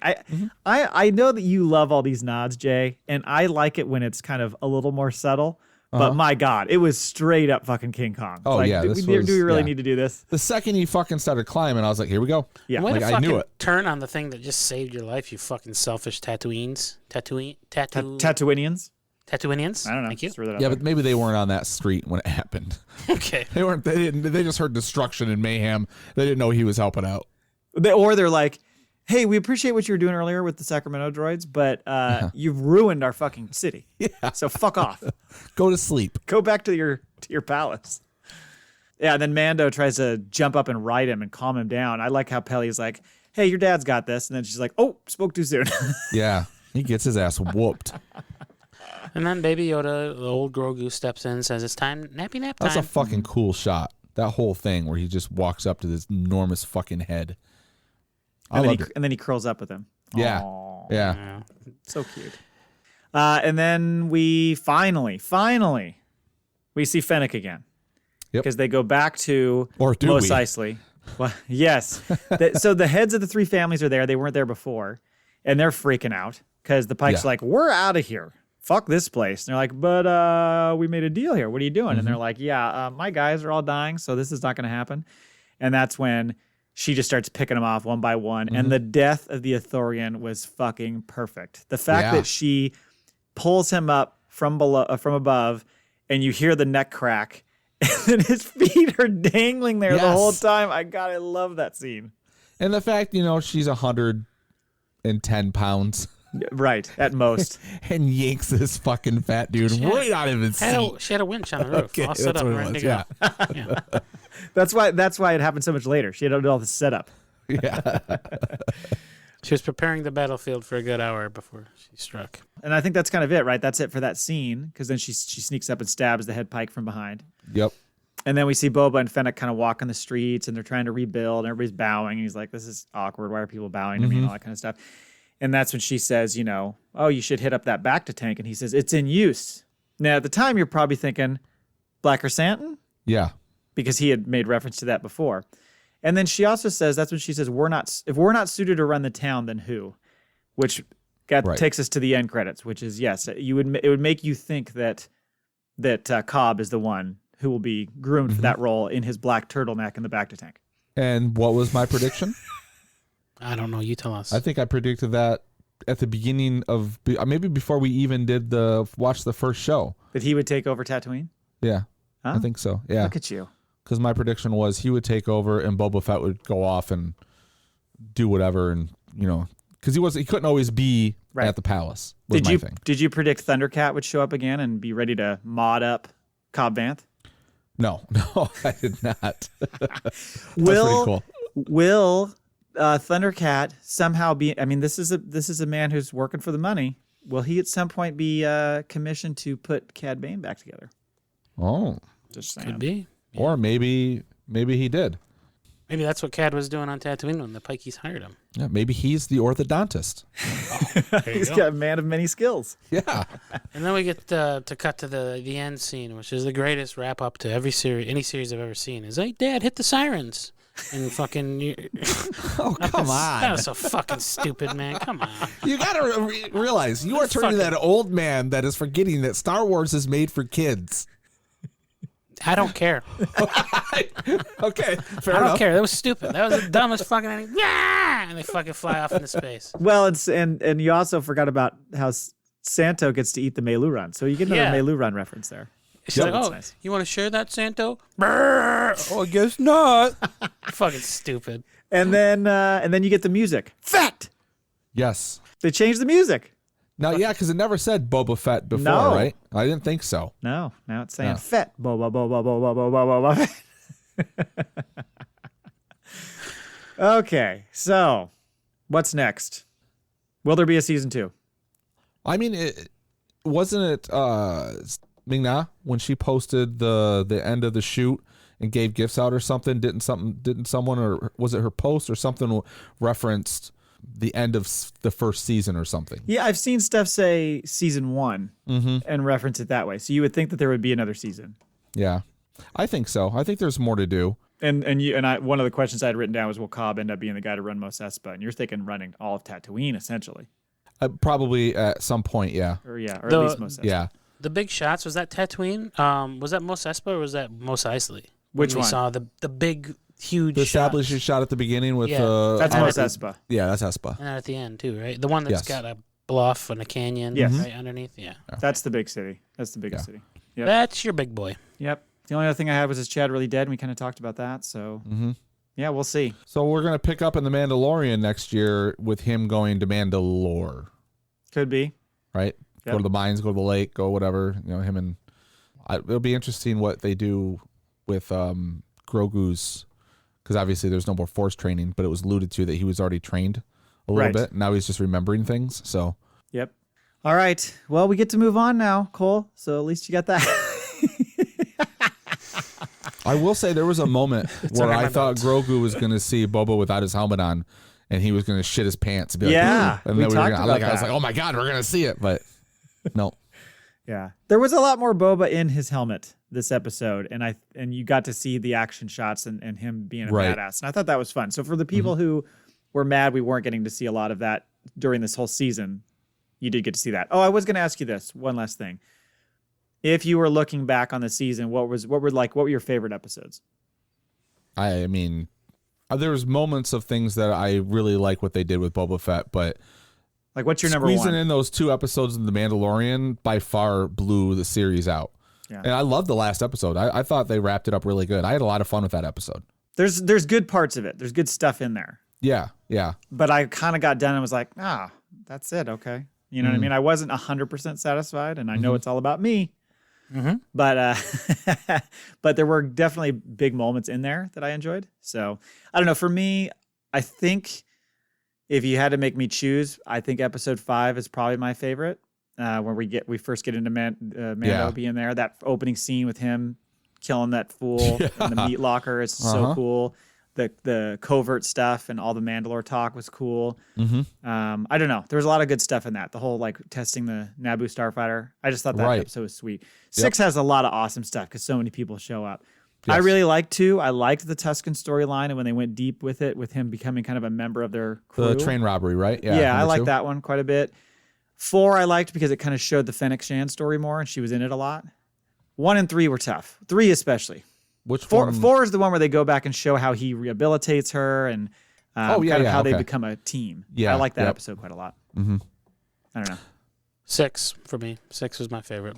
I know that you love all these nods, Jay, and I like it when it's kind of a little more subtle. But my God, it was straight up fucking King Kong. Oh like, yeah, do we really need to do this? The second he fucking started climbing, I was like, "Here we go." Yeah, Way like to I knew it. Turn on the thing that just saved your life, you fucking selfish Tatooians. Tatooinians. Tatooinians? I don't know. Thank you. Yeah, but maybe they weren't on that street when it happened. Okay. They weren't. They didn't. They just heard destruction and mayhem. They didn't know he was helping out. They're like, "Hey, we appreciate what you were doing earlier with the Sacramento droids, but you've ruined our fucking city. Yeah. So fuck off. Go to sleep. Go back to your palace." Yeah, and then Mando tries to jump up and ride him and calm him down. I like how Pelly's like, "Hey, your dad's got this," and then she's like, "Oh, spoke too soon." Yeah, he gets his ass whooped. And then Baby Yoda, the old Grogu, steps in and says, "It's time, nappy nap time." That's a fucking cool shot. That whole thing where he just walks up to this enormous fucking head. And then he curls up with him. Yeah. Aww. Yeah. So cute. And then we finally, we see Fennec again. Yep. Because they go back to Or do Mos we? Eisley. Well, yes. So the heads of the three families are there. They weren't there before. And they're freaking out because the Pykes are like, "We're out of here. Fuck this place." And they're like, "But we made a deal here. What are you doing?" And they're like, "Yeah, my guys are all dying, so this is not going to happen." And that's when she just starts picking them off one by one. And the death of the Ithorian was fucking perfect. The fact that she pulls him up from above, and you hear the neck crack, and then his feet are dangling there the whole time. I love that scene. And the fact, she's 110 pounds. Right, at most. And yanks this fucking fat dude right out of his seat. She had a winch on the roof. Okay, All set that's up what it and ready was, to go. Yeah. That's why it happened so much later. She had to do all the setup. Yeah. She was preparing the battlefield for a good hour before she struck. And I think that's kind of it, right? That's it for that scene, because then she sneaks up and stabs the head Pike from behind. Yep. And then we see Boba and Fennec kind of walking the streets, and they're trying to rebuild, and everybody's bowing. And he's like, "This is awkward. Why are people bowing to me?" And all that kind of stuff. And that's when she says, "Oh, you should hit up that Bacta tank." And he says, "It's in use." Now, at the time, you're probably thinking, Black Chrysanthemum? Yeah. Because he had made reference to that before. And then she also says, that's when she says, if we're not suited to run the town, then who? Which takes us to the end credits, which is, yes, it would make you think that Cobb is the one who will be groomed for that role in his black turtleneck in the Bacta tank. And what was my prediction? I don't know. You tell us. I think I predicted that at the beginning of, maybe before we even did watch the first show. That he would take over Tatooine? Yeah. Huh? I think so. Yeah. Look at you. Because my prediction was he would take over and Boba Fett would go off and do whatever, and because he couldn't always be at the palace. Was my thing. Did you predict Thundercat would show up again and be ready to mod up Cobb Vanth? No, I did not. That's Will pretty cool. Will Thundercat somehow be? I mean, this is a man who's working for the money. Will he at some point be commissioned to put Cad Bane back together? Oh, just saying. Could be. Yeah. Or maybe he did. Maybe that's what Cad was doing on Tatooine when the Pikeys hired him. Yeah, maybe he's the orthodontist. He's got a man of many skills. Yeah. And then we get to cut to the end scene, which is the greatest wrap up to any series I've ever seen. Is like, "Dad, hit the sirens." And fucking. Oh, come on. That was so fucking stupid, man. Come on. You got to realize you are turning that old man that is forgetting that Star Wars is made for kids. I don't care. Okay, fair I enough. don't care. That was stupid. That was the dumbest fucking thing. Yeah! And they fucking fly off into space. Well, and you also forgot about how Santo gets to eat the Melu Run. So you get another Melu Run reference there. She's like, oh, nice. You want to share that, Santo? Oh, I guess not. Fucking stupid. And then you get the music. Fett. Yes. They changed the music. Now, yeah, because it never said Boba Fett before, right? I didn't think so. No. Now it's saying Fett. Boba, Boba, Boba, Boba, Boba. Okay, so what's next? Will there be a season 2? I mean, wasn't it Ming-Na when she posted the end of the shoot and gave gifts out or something? Didn't someone, or was it her post or something, referenced the end of the first season or something? Yeah, I've seen stuff say season 1 and reference it that way. So you would think that there would be another season. Yeah, I think so. I think there's more to do. And one of the questions I had written down was, will Cobb end up being the guy to run Mos Espa? And you're thinking running all of Tatooine, essentially. Probably at some point, yeah. Or at least Mos Espa. Yeah. The big shots, was that Tatooine? Was that Mos Espa or was that Mos Eisley? Which one? We saw the big, huge the established shot at the beginning with that's Mos Espa. Yeah, that's Espa. And at the end, too, right? The one that's got a bluff and a canyon right underneath. Yeah. That's the big city. That's the biggest city. Yep. That's your big boy. Yep. The only other thing I had was, is Chad really dead? And we kind of talked about that. So, yeah, we'll see. So we're going to pick up in The Mandalorian next year with him going to Mandalore. Could be. Right? Yep. Go to the mines, go to the lake, go whatever. You know, him and... it'll be interesting what they do with Grogu's... Because obviously there's no more Force training, but it was alluded to that he was already trained a little bit. Now he's just remembering things, so... Yep. All right. Well, we get to move on now, Cole. So at least you got that. I will say there was a moment where I thought Grogu was going to see Boba without his helmet on, and he was going to shit his pants. And be like, yeah, and then I was like, oh my god, we're going to see it, but no. Yeah, there was a lot more Boba in his helmet this episode, and you got to see the action shots and him being a badass, and I thought that was fun. So for the people who were mad we weren't getting to see a lot of that during this whole season, you did get to see that. Oh, I was going to ask you this one last thing. If you were looking back on the season, what were your favorite episodes? I mean, there was moments of things that I really like what they did with Boba Fett, but like, what's your number one? Squeezing in those 2 episodes of The Mandalorian by far blew the series out. Yeah. And I loved the last episode. I thought they wrapped it up really good. I had a lot of fun with that episode. There's good parts of it. There's good stuff in there. Yeah, yeah. But I kind of got done and was like, that's it. Okay. You know what I mean? I wasn't 100% satisfied, and I know it's all about me. But but there were definitely big moments in there that I enjoyed. So I don't know. For me, I think if you had to make me choose, I think episode 5 is probably my favorite. Where we first get into Mando being there. That opening scene with him killing that fool in the meat locker is so cool. The covert stuff and all the Mandalore talk was cool. I don't know. There was a lot of good stuff in that. The whole like testing the Naboo starfighter. I just thought that episode was sweet. 6 has a lot of awesome stuff because so many people show up. Yes. I really liked 2. I liked the Tusken storyline and when they went deep with it, with him becoming kind of a member of their crew. The train robbery, right? Yeah, I liked that one quite a bit. 4 I liked because it kind of showed the Fennec Shan story more and she was in it a lot. 1 and 3 were tough. 3 especially. Which 4 is the one where they go back and show how he rehabilitates her and how they become a team. Yeah, I like that episode quite a lot. I don't know. 6 for me. 6 was my favorite.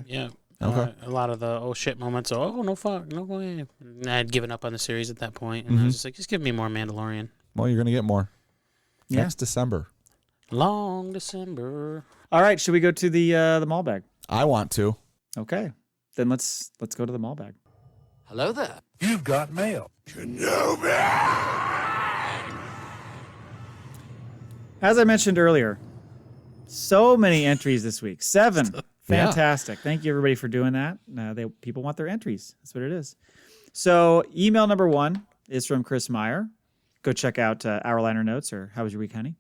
Yeah. Okay. A lot of the oh shit moments. Oh no fuck, no way. And I had given up on the series at that point, and I was just like, just give me more Mandalorian. Well, you're gonna get more next December. Long December. All right, should we go to the Maul Bag? I want to. Okay, then let's go to the Maul Bag. Hello there. You've got mail. Kenobi! As I mentioned earlier, so many entries this week. 7. Fantastic. Thank you, everybody, for doing that. People want their entries. That's what it is. So email number 1 is from Chris Meyer. Go check out Our Liner Notes or How Was Your Week, Honey?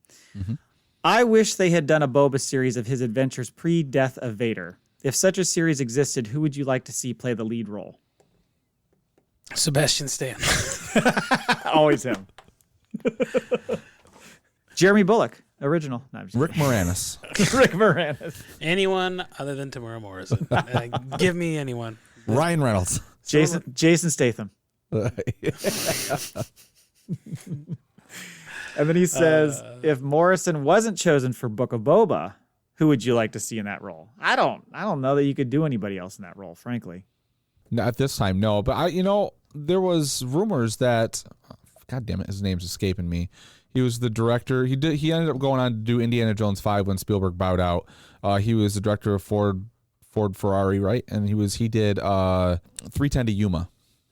I wish they had done a Boba series of his adventures pre-death of Vader. If such a series existed, who would you like to see play the lead role? Sebastian Stan. Always him. Jeremy Bullock, original. No, Rick Moranis. Rick Moranis. Anyone other than Tamura Morrison. Give me anyone. Ryan Reynolds. Jason Statham. And then he says, if Morrison wasn't chosen for Book of Boba, Who would you like to see in that role? I don't know that you could do anybody else in that role, frankly. Not at this time, no. But there was rumors that, God damn it, his name's escaping me. He was the director. He ended up going on to do Indiana Jones 5 when Spielberg bowed out. He was the director of Ford Ferrari, right? And he did 310 to Yuma.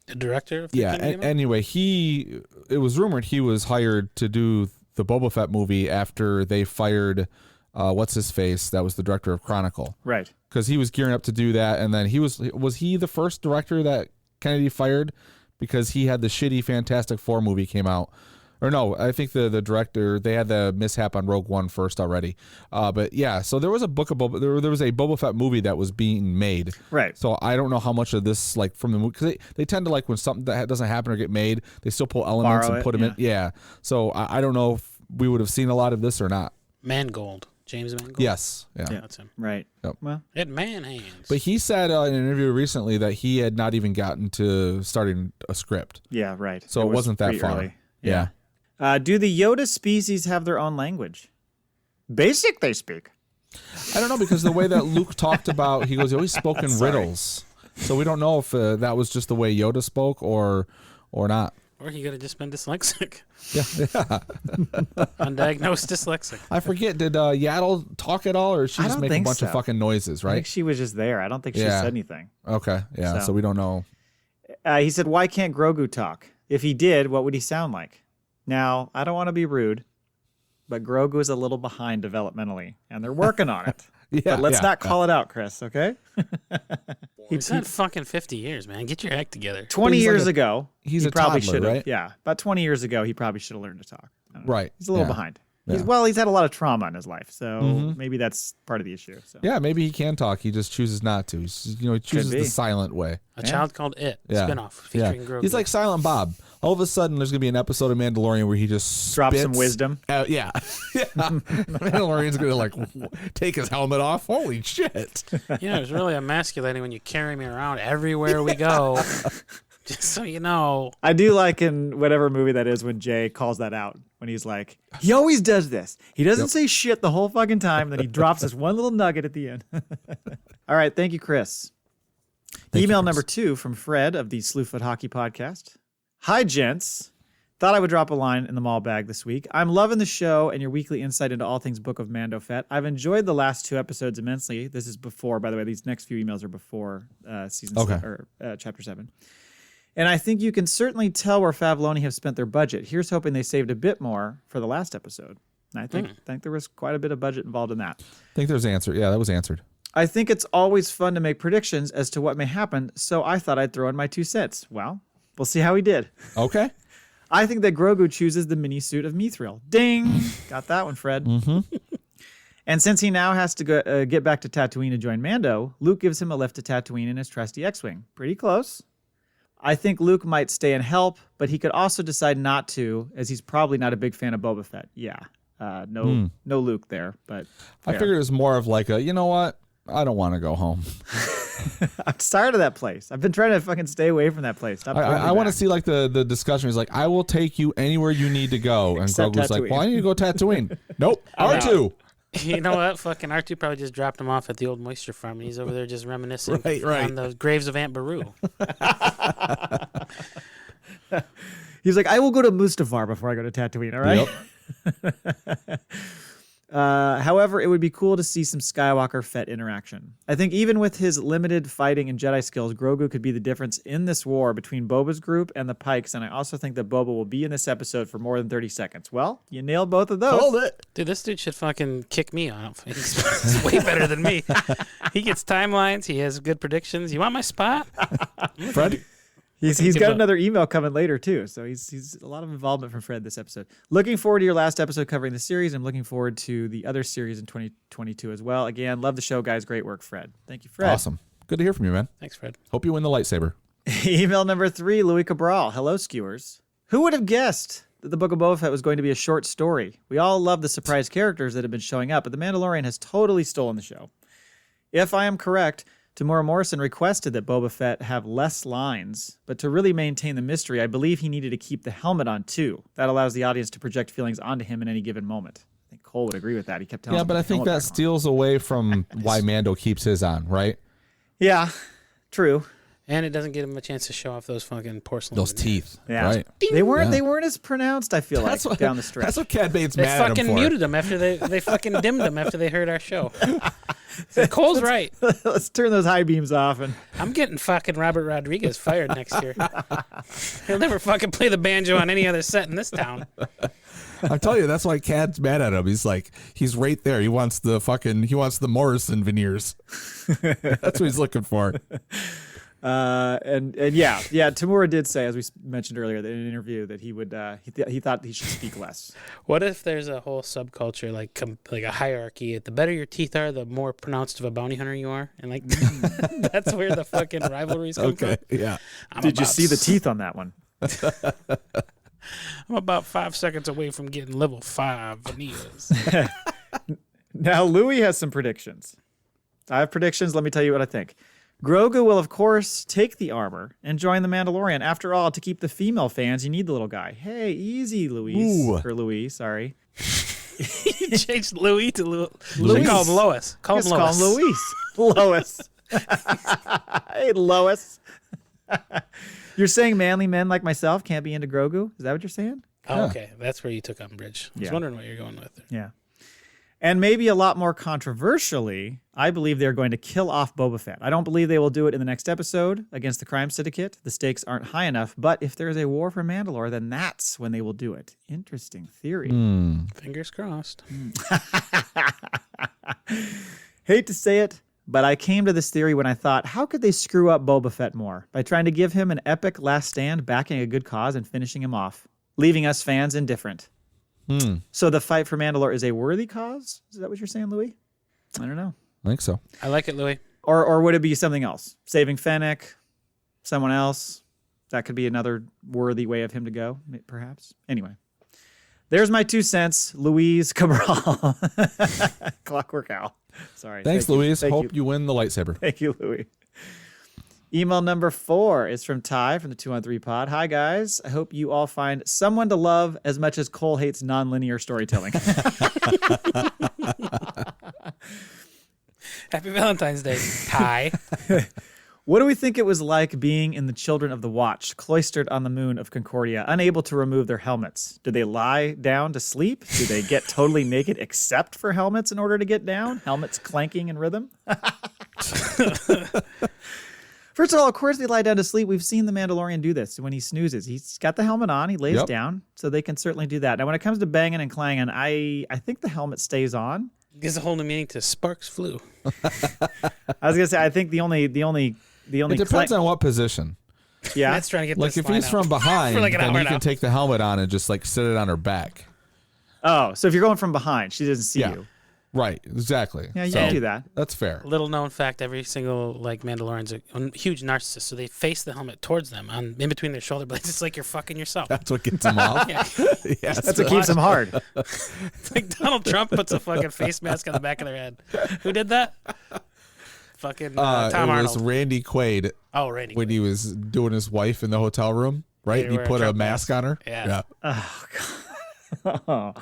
The director of Anyway, it was rumored he was hired to do the Boba Fett movie after they fired what's his face that was the director of Chronicle. Right. Because he was gearing up to do that, and then was he the first director that Kennedy fired because he had the shitty Fantastic Four movie came out. Or no, I think the director, they had the mishap on Rogue One first already. But yeah, so there was a Book of Boba, there was a Boba Fett movie that was being made. Right. So I don't know how much of this, like, from the movie, because they tend to, like, when something that doesn't happen or get made, they still pull elements and put them in. Yeah. So I don't know if we would have seen a lot of this or not. Mangold. James Mangold? Yes. Yeah. That's him. Right. Yep. Well, It man hands. But he said in an interview recently that he had not even gotten to starting a script. yeah, right. So it wasn't that pretty far. early. Yeah. Do the Yoda species have their own language? Basic, they speak. I don't know, because the way that Luke talked about, he always spoke in riddles. So we don't know if that was just the way Yoda spoke or not. Or he could have just been dyslexic. Yeah. Undiagnosed dyslexic. I forget, did Yaddle talk at all, or did she I just don't make a think bunch of so. fucking noises, I right? think she was just there. I don't think she Yeah. said anything. Okay, yeah, so we don't know. He said, why can't Grogu talk? If he did, what would he sound like? Now, I don't want to be rude, but Grogu is a little behind developmentally, and they're working on it. Yeah, But let's not call it out, Chris, okay? He's had fucking 50 years, man. Get your act together. 20 he's years like ago, he's he a probably toddler, should have. right? Yeah, about 20 years ago, he probably should have learned to talk. I don't know. Right. He's a little Yeah. behind. Yeah. He's had a lot of trauma in his life, so maybe that's part of the issue. So. Yeah, maybe he can talk. He just chooses not to. He chooses be. the silent way. A Child Called It Yeah. spinoff featuring Grogu. He's like Silent Bob. All of a sudden, there's gonna be an episode of Mandalorian where he just Drop some spits wisdom. out. Yeah, yeah. Mandalorian's gonna like take his helmet off. Holy shit! Yeah, it's really emasculating when you carry me around everywhere we go. Just so you know. I do like in whatever movie that is when Jay calls that out. When he's like, he always does this. He doesn't say shit the whole fucking time. And then he drops this one little nugget at the end. All right. Thank you, Chris. Email number 2 from Fred of the Slewfoot Hockey Podcast. Hi, gents. Thought I would drop a line in the Maul Bag this week. I'm loving the show and your weekly insight into all things Book of Mando Fett. I've enjoyed the last 2 episodes immensely. This is before, by the way, these next few emails are before season 7, or chapter 7. And I think you can certainly tell where Favloni have spent their budget. Here's hoping they saved a bit more for the last episode. And I think there was quite a bit of budget involved in that. I think there's an answer. Yeah, that was answered. I think it's always fun to make predictions as to what may happen, so I thought I'd throw in my 2 cents. Well, we'll see how he did. Okay. I think that Grogu chooses the mini suit of Mithril. Ding! Got that one, Fred. And since he now has to go, get back to Tatooine to join Mando, Luke gives him a lift to Tatooine in his trusty X-Wing. Pretty close. I think Luke might stay and help, but he could also decide not to, as he's probably not a big fan of Boba Fett. Yeah. No Luke there, but I figured it was more of like you know what? I don't want to go home. I'm tired of that place. I've been trying to fucking stay away from that place. Stop I want to see like the discussion. He's like, I will take you anywhere you need to go. And Except Grogu's like, Tatooine. well, I need to go Tatooine. Nope. R2. You know what? Fucking R2 probably just dropped him off at the old moisture farm, and he's over there just reminiscing Right. on the graves of Aunt Beru. He's like, I will go to Mustafar before I go to Tatooine, all right? Yep. However, it would be cool to see some Skywalker-Fett interaction. I think even with his limited fighting and Jedi skills, Grogu could be the difference in this war between Boba's group and the Pykes, and I also think that Boba will be in this episode for more than 30 seconds. Well, you nailed both of those. Hold it. Dude, this dude should fucking kick me off. He's way better than me. He gets timelines. He has good predictions. You want my spot? Fred? He's got another email coming later too, so he's a lot of involvement from Fred this episode. Looking forward to your last episode covering the series. I'm looking forward to the other series in 2022 as well. Again, love the show, guys. Great work, Fred. Thank you, Fred. Awesome. Good to hear from you, man. Thanks, Fred. Hope you win the lightsaber. Email number 3, Louis Cabral. Hello, skewers. Who would have guessed that the Book of Boba Fett was going to be a short story? We all love the surprise characters that have been showing up, but The Mandalorian has totally stolen the show. If I am correct, Tamora Morrison requested that Boba Fett have less lines, but to really maintain the mystery, I believe he needed to keep the helmet on too. That allows the audience to project feelings onto him in any given moment. I think Cole would agree with that. He kept telling Yeah, him but to I put the think helmet that back on. steals away from why Mando keeps his on, right? Yeah, true. And it doesn't give him a chance to show off those fucking porcelain. Those veneers. teeth, Yeah. right? They weren't as pronounced, I feel like, down the stretch. That's what Cad Bates They mad at him fucking for. muted them after they fucking dimmed them after they heard our show. Cole's right. Let's turn those high beams off. And I'm getting fucking Robert Rodriguez fired next year. He'll never fucking play the banjo on any other set in this town. I tell you, that's why Cad's mad at him. He's like, he's right there. He wants the Morrison veneers. That's what he's looking for. and yeah, Tamura did say, as we mentioned earlier in an interview, that he would he thought he should speak less. What if there's a whole subculture, like a hierarchy? The better your teeth are, the more pronounced of a bounty hunter you are, and like that's where the fucking rivalries come from. Yeah. Did you see the teeth on that one? I'm about 5 seconds away from getting level 5 veneers. Now Louis has some predictions. I have predictions. Let me tell you what I think. Grogu will, of course, take the armor and join the Mandalorian. After all, to keep the female fans, you need the little guy. Hey, easy, Louise. Ooh. Or Louis, sorry. You changed Louis to Louis. Louis. Call him Lois. Call him Just Lois. call him Louise. Lois. Hey, Lois. You're saying manly men like myself can't be into Grogu? Is that what you're saying? Oh, okay. That's where you took umbrage. I was Yeah. wondering what you're going with there. Yeah. And maybe a lot more controversially, I believe they're going to kill off Boba Fett. I don't believe they will do it in the next episode against the crime syndicate. The stakes aren't high enough. But if there is a war for Mandalore, then that's when they will do it. Interesting theory. Fingers crossed. Hate to say it, but I came to this theory when I thought, how could they screw up Boba Fett more? By trying to give him an epic last stand, backing a good cause, and finishing him off, leaving us fans indifferent. So the fight for Mandalore is a worthy cause? Is that what you're saying, Louis? I don't know. I think so. I like it, Louis. Or would it be something else? Saving Fennec? Someone else? That could be another worthy way of him to go, perhaps. Anyway. There's my 2 cents. Louise Cabral. Clockwork Owl. Sorry. Thanks, Thank you. Louise. Thank Hope you. you win the lightsaber. Thank you, Louis. Email number 4 is from Ty from the 213 Pod. Hi, guys. I hope you all find someone to love as much as Cole hates nonlinear storytelling. Happy Valentine's Day, Ty. What do we think it was like being in the Children of the Watch, cloistered on the moon of Concordia, unable to remove their helmets? Did they lie down to sleep? Do they get totally naked except for helmets in order to get down? Helmets clanking in rhythm? First of all, of course they lie down to sleep. We've seen the Mandalorian do this when he snoozes. He's got the helmet on. He lays down, so they can certainly do that. Now, when it comes to banging and clanging, I think the helmet stays on. Gives a whole new meaning to Sparks Flew. I was gonna say I think the only It depends on what position. yeah. That's trying to get Like this if line he's out from behind, for like an then hour you can now. take the helmet on and just like sit it on her back. Oh, so if you're going from behind, she doesn't see Yeah. you. Right, exactly. Yeah, you So, can do that. That's fair. Little known fact: every single Mandalorian's a huge narcissist, so they face the helmet towards them, in between their shoulder blades. It's like you're fucking yourself. That's what gets him off. Yeah. Yes. That's what keeps them hard. It's like Donald Trump puts a fucking face mask on the back of their head. Who did that? Fucking Tom it Arnold. was Randy Quaid Oh, Randy. when he was doing his wife in the hotel room, right? Yeah, He wear a put a Trump mask mask. on her. Yeah.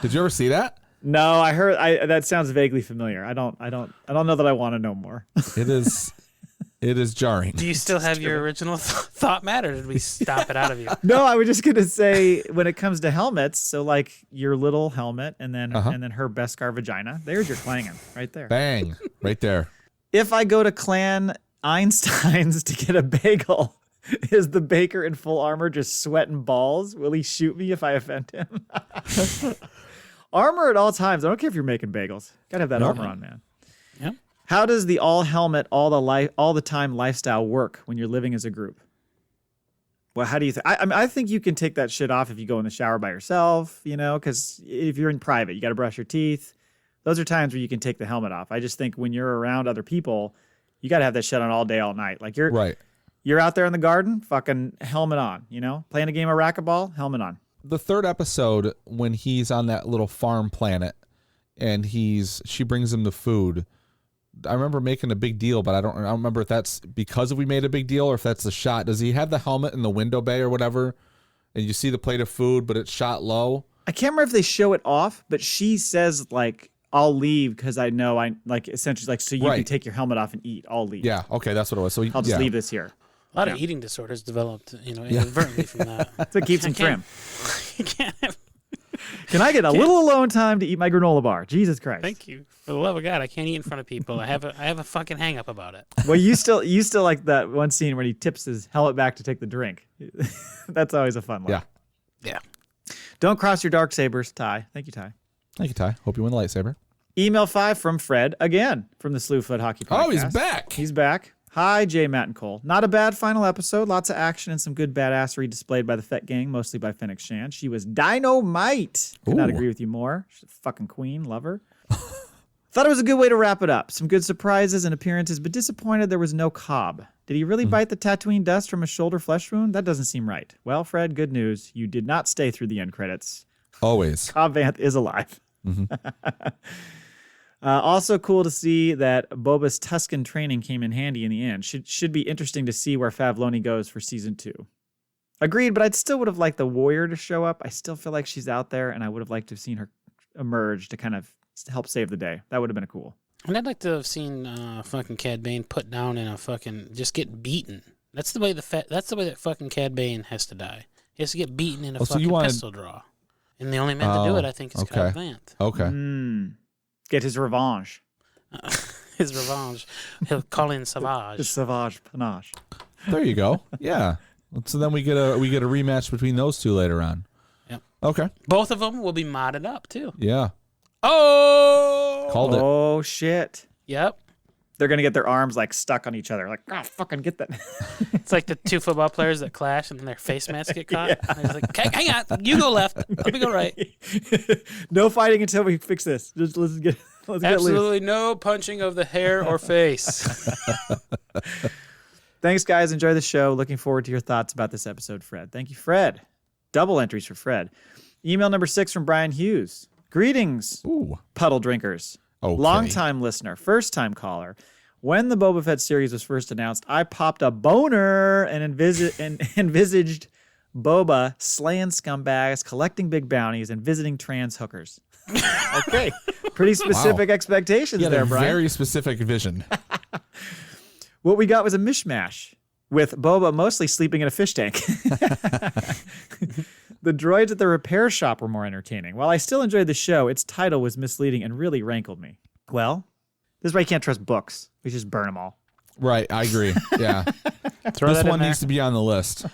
Did you ever see that? No, I heard that sounds vaguely familiar. I don't know that I want to know more. It is jarring. Do you still have your original thought, Matt, or did we stop it out of you? No, I was just gonna say when it comes to helmets, so like your little helmet and then her Beskar vagina. There's your clanging right there. Bang. Right there. If I go to Clan Einstein's to get a bagel, is the baker in full armor just sweating balls? Will he shoot me if I offend him? Armor at all times. I don't care if you're making bagels. Gotta have that armor on, man. Yep. How does the all helmet, all the time lifestyle work when you're living as a group? Well, how do you think? I think you can take that shit off if you go in the shower by yourself, because if you're in private, you got to brush your teeth. Those are times where you can take the helmet off. I just think when you're around other people, you got to have that shit on all day, all night. Like you're out there in the garden, fucking helmet on, playing a game of racquetball, helmet on. The third episode, when he's on that little farm planet and she brings him the food, I remember making a big deal, but I don't remember if that's because we made a big deal or if that's the shot. Does he have the helmet in the window bay or whatever? And you see the plate of food, but it's shot low. I can't remember if they show it off, but she says like, I'll leave because I know I like essentially like so you can take your helmet off and eat. I'll leave. Yeah, okay, that's what it was. So I'll just leave this here. A lot of eating disorders developed, inadvertently from that. That's what keeps him trim. You can't have. Can I get a little alone time to eat my granola bar? Jesus Christ! Thank you. For the love of God, I can't eat in front of people. I have a fucking hang up about it. Well, you still like that one scene where he tips his helmet back to take the drink. That's always a fun one. Yeah. Don't cross your dark sabers, Ty. Thank you, Ty. Thank you, Ty. Hope you win the lightsaber. Email 5 from Fred again from the Slewfoot Hockey Podcast. Oh, he's back. He's back. Hi, Jay, Matt, and Cole. Not a bad final episode. Lots of action and some good badassery displayed by the Fett gang, mostly by Fennec Shan. She was dynamite. Could not agree with you more. She's a fucking queen. Love her. Thought it was a good way to wrap it up. Some good surprises and appearances, but disappointed there was no Cobb. Did he really bite the Tatooine dust from a shoulder flesh wound? That doesn't seem right. Well, Fred, good news. You did not stay through the end credits. Always. Cobb Vanth is alive. Also cool to see that Boba's Tusken training came in handy in the end. Should be interesting to see where Favloni goes for season 2. Agreed, but I still would have liked the warrior to show up. I still feel like she's out there, and I would have liked to have seen her emerge to kind of help save the day. That would have been cool. And I'd like to have seen fucking Cad Bane put down in a fucking just get beaten. That's the way that fucking Cad Bane has to die. He has to get beaten in a fucking pistol draw. And the only man to do it, I think, is Cobb Vanth. Okay. Get his revenge. His revenge. He'll call in Savage. His Savage panache. There you go. Yeah. So then we get a rematch between those two later on. Yep. Okay. Both of them will be modded up too. Yeah. Oh. Called it. Oh shit. Yep. They're gonna get their arms like stuck on each other. Like, oh, fucking get that. It's like the two football players that clash and then their face masks get caught. Yeah. And like, hang on, you go left, let me go right. No fighting until we fix this. Just let's get absolutely no punching of the hair or face. Thanks, guys. Enjoy the show. Looking forward to your thoughts about this episode, Fred. Thank you, Fred. Double entries for Fred. Email number 6 from Brian Hughes. Greetings, puddle drinkers. Okay. Long-time listener, first-time caller. When the Boba Fett series was first announced, I popped a boner and envisaged Boba slaying scumbags, collecting big bounties, and visiting trans hookers. Okay. Pretty specific expectations there, Brian. Very specific vision. What we got was a mishmash, with Boba mostly sleeping in a fish tank. The droids at the repair shop were more entertaining. While I still enjoyed the show, its title was misleading and really rankled me. Well, this is why you can't trust books. We just burn them all. Right, I agree. Yeah. This one needs to be on the list.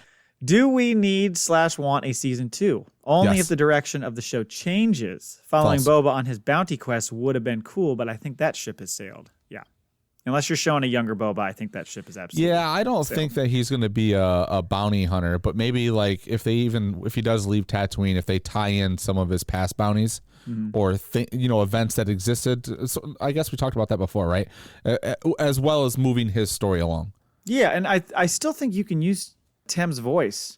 Do we need/want a season 2? Only if the direction of the show changes. Following Boba on his bounty quest would have been cool, but I think that ship has sailed. Yeah. Unless you're showing a younger Boba, I think that ship is absolutely I don't think that he's going to be a bounty hunter, but maybe like if he does leave Tatooine, if they tie in some of his past bounties or events that existed. So I guess we talked about that before, right? As well as moving his story along. Yeah, and I still think you can use Tim's voice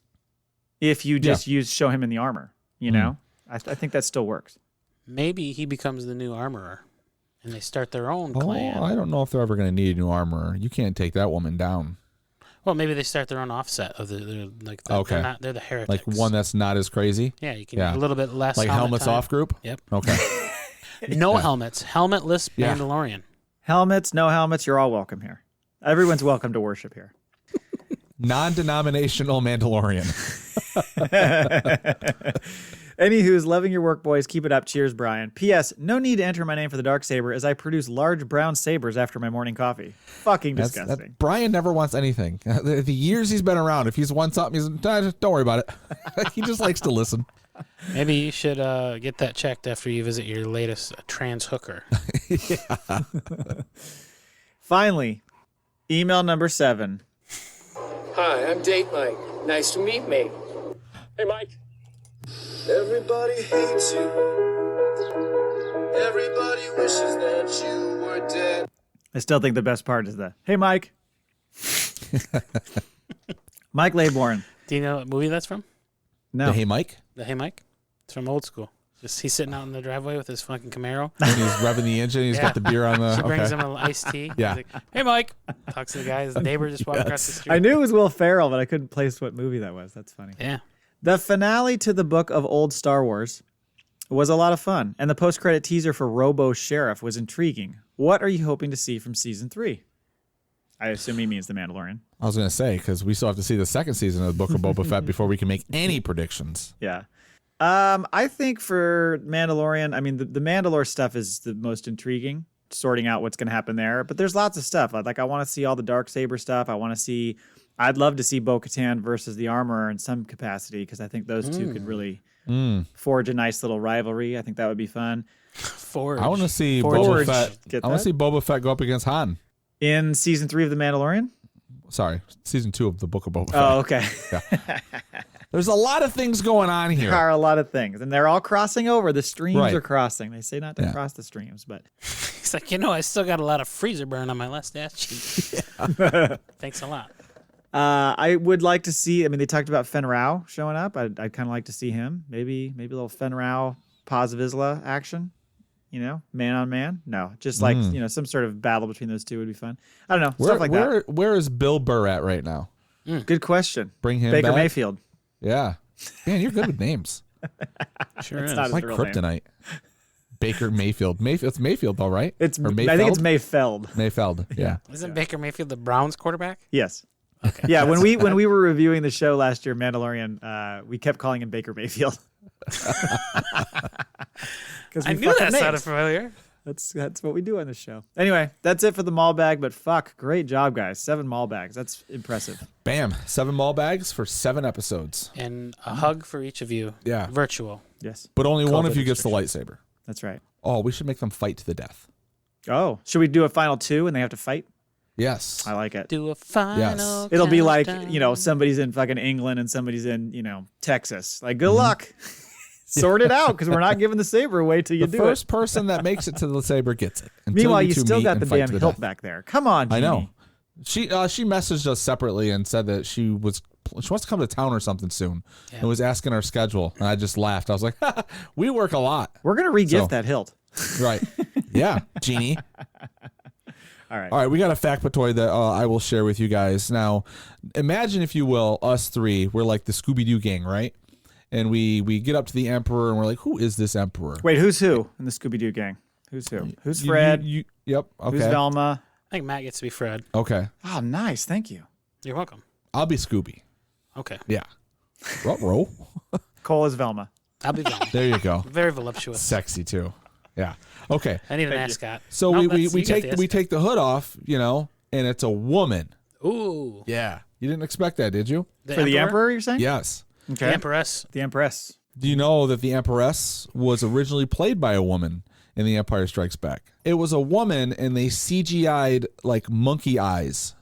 if you just show him in the armor, you know? I think that still works. Maybe he becomes the new armorer. And they start their own clan. I don't know if they're ever going to need a new armorer. You can't take that woman down. Well, maybe they start their own offset of they're the heretics. Like one that's not as crazy. Yeah, you can a little bit less. Like helmets time. off group. Yep. Okay. No helmets. Helmetless Mandalorian. Helmets, no helmets. You're all welcome here. Everyone's welcome to worship here. Non-denominational Mandalorian. Anywho's, loving your work, boys. Keep it up. Cheers, Brian. P.S. No need to enter my name for the Darksaber as I produce large brown sabers after my morning coffee. Fucking disgusting. Brian never wants anything. The years he's been around, if he's won something, he's don't worry about it. He just likes to listen. Maybe you should get that checked after you visit your latest trans hooker. Finally, email number 7. Hi, I'm Date Mike. Nice to meet me. Hey, Mike. Everybody hates you. Everybody wishes that you were dead. I still think the best part is the, hey, Mike. Mike Laybourne. Do you know what movie that's from? No. The Hey Mike? The Hey Mike? It's from Old School. Just he's sitting out in the driveway with his fucking Camaro. And he's revving the engine. He's got the beer on the... She brings him an iced tea. Yeah. He's like, hey, Mike. Talks to the guy. His neighbor just walked across the street. I knew it was Will Ferrell, but I couldn't place what movie that was. That's funny. Yeah. The finale to the book of old Star Wars It was a lot of fun. And the post-credit teaser for Robo Sheriff was intriguing. What are you hoping to see from season 3? I assume he means The Mandalorian. I was going to say, because we still have to see the second season of the Book of Boba Fett before we can make any predictions. Yeah. I think for Mandalorian, I mean, the Mandalore stuff is the most intriguing, sorting out what's going to happen there. But there's lots of stuff. Like, I want to see all the Darksaber stuff. I'd love to see Bo-Katan versus the Armorer in some capacity, because I think those two could really forge a nice little rivalry. I think that would be fun. Forge. I want to see Forge. Boba Fett. I want to see Boba Fett go up against Han. In season 3 of The Mandalorian? Sorry, season 2 of the Book of Boba Fett. Oh, okay. Yeah. There's a lot of things going on here. There are a lot of things, and they're all crossing over. The streams Right. are crossing. They say not to cross the streams, but He's like, I still got a lot of freezer burn on my last ass cheek. Thanks a lot. I would like to see. I mean, they talked about Fen Rao showing up. I'd kind of like to see him. Maybe a little Fen Rao Paz Vizsla action. Man on man. No, just like some sort of battle between those two would be fun. I don't know, stuff like that. Where is Bill Burr at right now? Good question. Bring him Baker back. Mayfield. Yeah, man, you're good with names. Sure It's is. not It's like his real name. kryptonite. Baker Mayfield. It's Mayfield though, right? It's. Or I think it's Mayfeld. Mayfeld. Yeah. Isn't Baker Mayfield the Browns quarterback? Yes. Okay. Yeah. When we were reviewing the show last year, Mandalorian, we kept calling him Baker Mayfield. I knew that sounded familiar. That's what we do on this show. Anyway, that's it for the Maul Bag, but fuck, great job, guys. 7 Maul Bags. That's impressive. Bam. 7 Maul Bags for 7 episodes. And a hug for each of you. Yeah. Virtual. Yes. But only one of you COVID gets the lightsaber. That's right. Oh, we should make them fight to the death. Oh, should we do a final 2 and they have to fight? Yes. I like it. Do a final Yes. It'll be like, countdown. somebody's in fucking England and somebody's in, Texas. Like, good luck. Sort it out, because we're not giving the saber away till you The do first it. person that makes it to the saber gets it. Until Meanwhile, you two still meet got and the fight damn to the hilt death. back there. Come on, I Jeannie. know. She messaged us separately and said that she wants to come to town or something soon, and was asking our schedule. And I just laughed. I was like, we work a lot. We're going to re-gift So- that hilt. Right. Yeah, Genie. All right. All right, we got a FACPAtoid that I will share with you guys. Now, imagine, if you will, us three. We're like the Scooby-Doo gang, right? And we get up to the Emperor, and we're like, who is this Emperor? Wait, who's who in the Scooby-Doo gang? Who's who? Who's Fred? Yep, okay. Who's Velma? I think Matt gets to be Fred. Okay. Oh, nice. Thank you. You're welcome. I'll be Scooby. Okay. Yeah. Ruh-roh. Cole is Velma. I'll be Velma. There you go. Very voluptuous. Sexy, too. Yeah. Okay. I need an ascot. So No, we that's- you got the take the hood off, and it's a woman. Ooh. Yeah. You didn't expect that, did you? For the Emperor, you're saying? Yes. Okay. The Empress. The Empress. Do you know that the Empress was originally played by a woman in The Empire Strikes Back? It was a woman, and they CGI'd like monkey eyes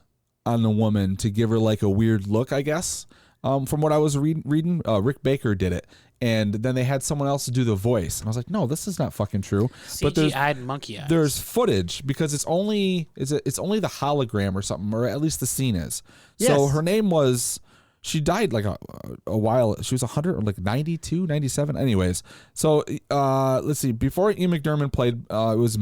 on the woman to give her like a weird look, I guess. From what I was reading, Rick Baker did it. And then they had someone else to do the voice. And I was like, no, this is not fucking true. But CGI'd monkey eyes. there's footage, because it's only the hologram or something, or at least the scene is. So Yes. her name was, she died like a while. She was 100 or like 92, 97. Anyways, so let's see. Before Ian McDiarmid played, it was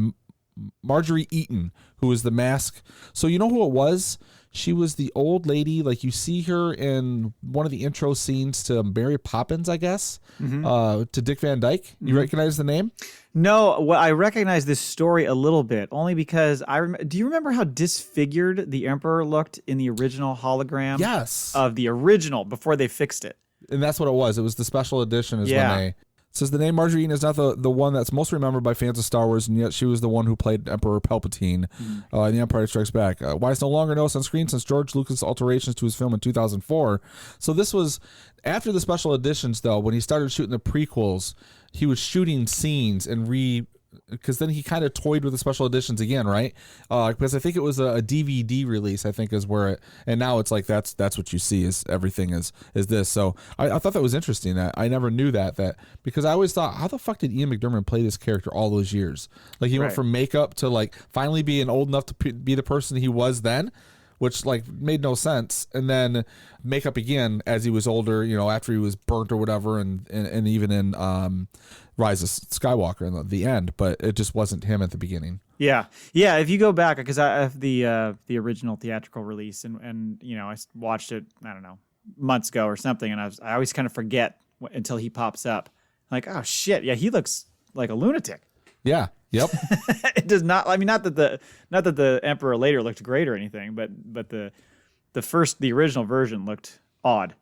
Marjorie Eaton, who was the Mask. So you know who it was? She was the old lady, like you see her in one of the intro scenes to Mary Poppins, I guess, to Dick Van Dyke. You recognize the name? No, well, I recognize this story a little bit, only because do you remember how disfigured the Emperor looked in the original hologram? Yes. Of the original, before they fixed it. And that's what it was. It was the special edition is Yeah. when they... It says the name Marjorie Eaton is not the one that's most remembered by fans of Star Wars, and yet she was the one who played Emperor Palpatine in The Empire Strikes Back. Why it's no longer noticed on screen since George Lucas' alterations to his film in 2004. So this was after the special editions, though. When he started shooting the prequels, he was shooting scenes and because then he kind of toyed with the special editions again, right? Because I think it was a DVD release, I think is where it, and now it's like that's what you see is everything is this. So I thought that was interesting. That I never knew that because I always thought, how the fuck did Ian McDiarmid play this character all those years? Like he went Right. from makeup to like finally being old enough to be the person he was then, which like made no sense, and then makeup again as he was older, after he was burnt or whatever, and even in Rise of Skywalker in the end, but it just wasn't him at the beginning. Yeah. If you go back, because I have the original theatrical release, and I watched it, I don't know, months ago or something, and I always kind of forget until he pops up. Like, oh shit, yeah, he looks like a lunatic. Yeah. Yep. It does not. I mean, not that the Emperor later looked great or anything, but the original version looked odd.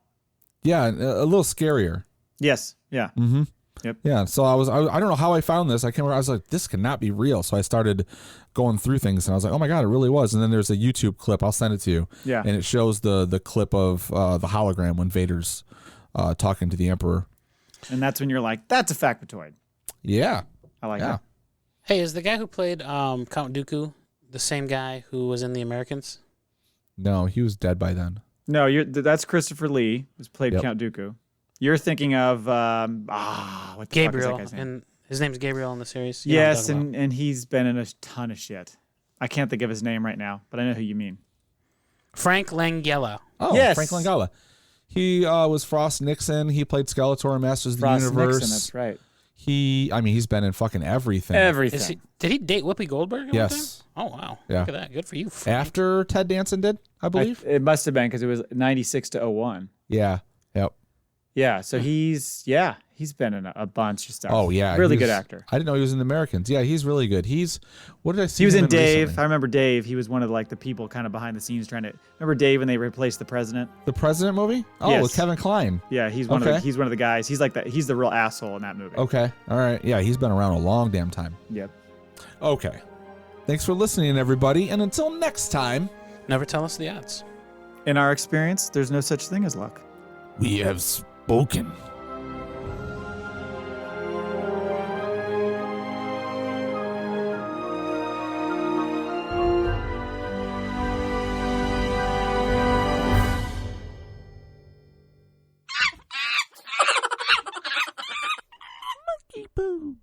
Yeah, a little scarier. Yes. Yeah. Mm-hmm. Yep. Yeah. So I don't know how I found this. I was like, this cannot be real. So I started going through things, and I was like, oh my god, it really was. And then there's a YouTube clip. I'll send it to you. Yeah. And it shows the clip of the hologram when Vader's talking to the Emperor. And that's when you're like, that's a FACPAtoid. Yeah. I like that. Hey, is the guy who played Count Dooku the same guy who was in The Americans? No, he was dead by then. No, that's Christopher Lee, who's played Count Dooku. You're thinking of what the Gabriel, fuck is that guy's name? and his name's Gabriel in the series. You know what I'm Yes, talking about. and he's been in a ton of shit. I can't think of his name right now, but I know who you mean. Frank Langella. Oh, Yes. Frank Langella. He was Frost Nixon. He played Skeletor in Masters of the Frost Universe. Nixon, that's right. He's been in fucking everything. Everything. Did he date Whoopi Goldberg? At Yes. one time? Oh wow. Yeah. Look at that. Good for you. Frank. After Ted Danson did, I believe. It must have been because it was 96 to 01. Yeah. Yep. Yeah, so he's been in a bunch of stuff. Oh yeah. Really he good was- actor. I didn't know he was in the Americans. Yeah, he's really good. What did I see? He was him in Dave. recently? I remember Dave. He was one of the people kind of behind the scenes trying to remember Dave when they replaced the president. The President movie? Oh, Yes. with Kevin Kline. Yeah, he's one Okay. of the guys. He's like that. He's the real asshole in that movie. Okay. All right. Yeah, he's been around a long damn time. Yep. Okay. Thanks for listening, everybody, and until next time, Never tell us the odds. In our experience, there's no such thing as luck. we have spoken. Monkey poo.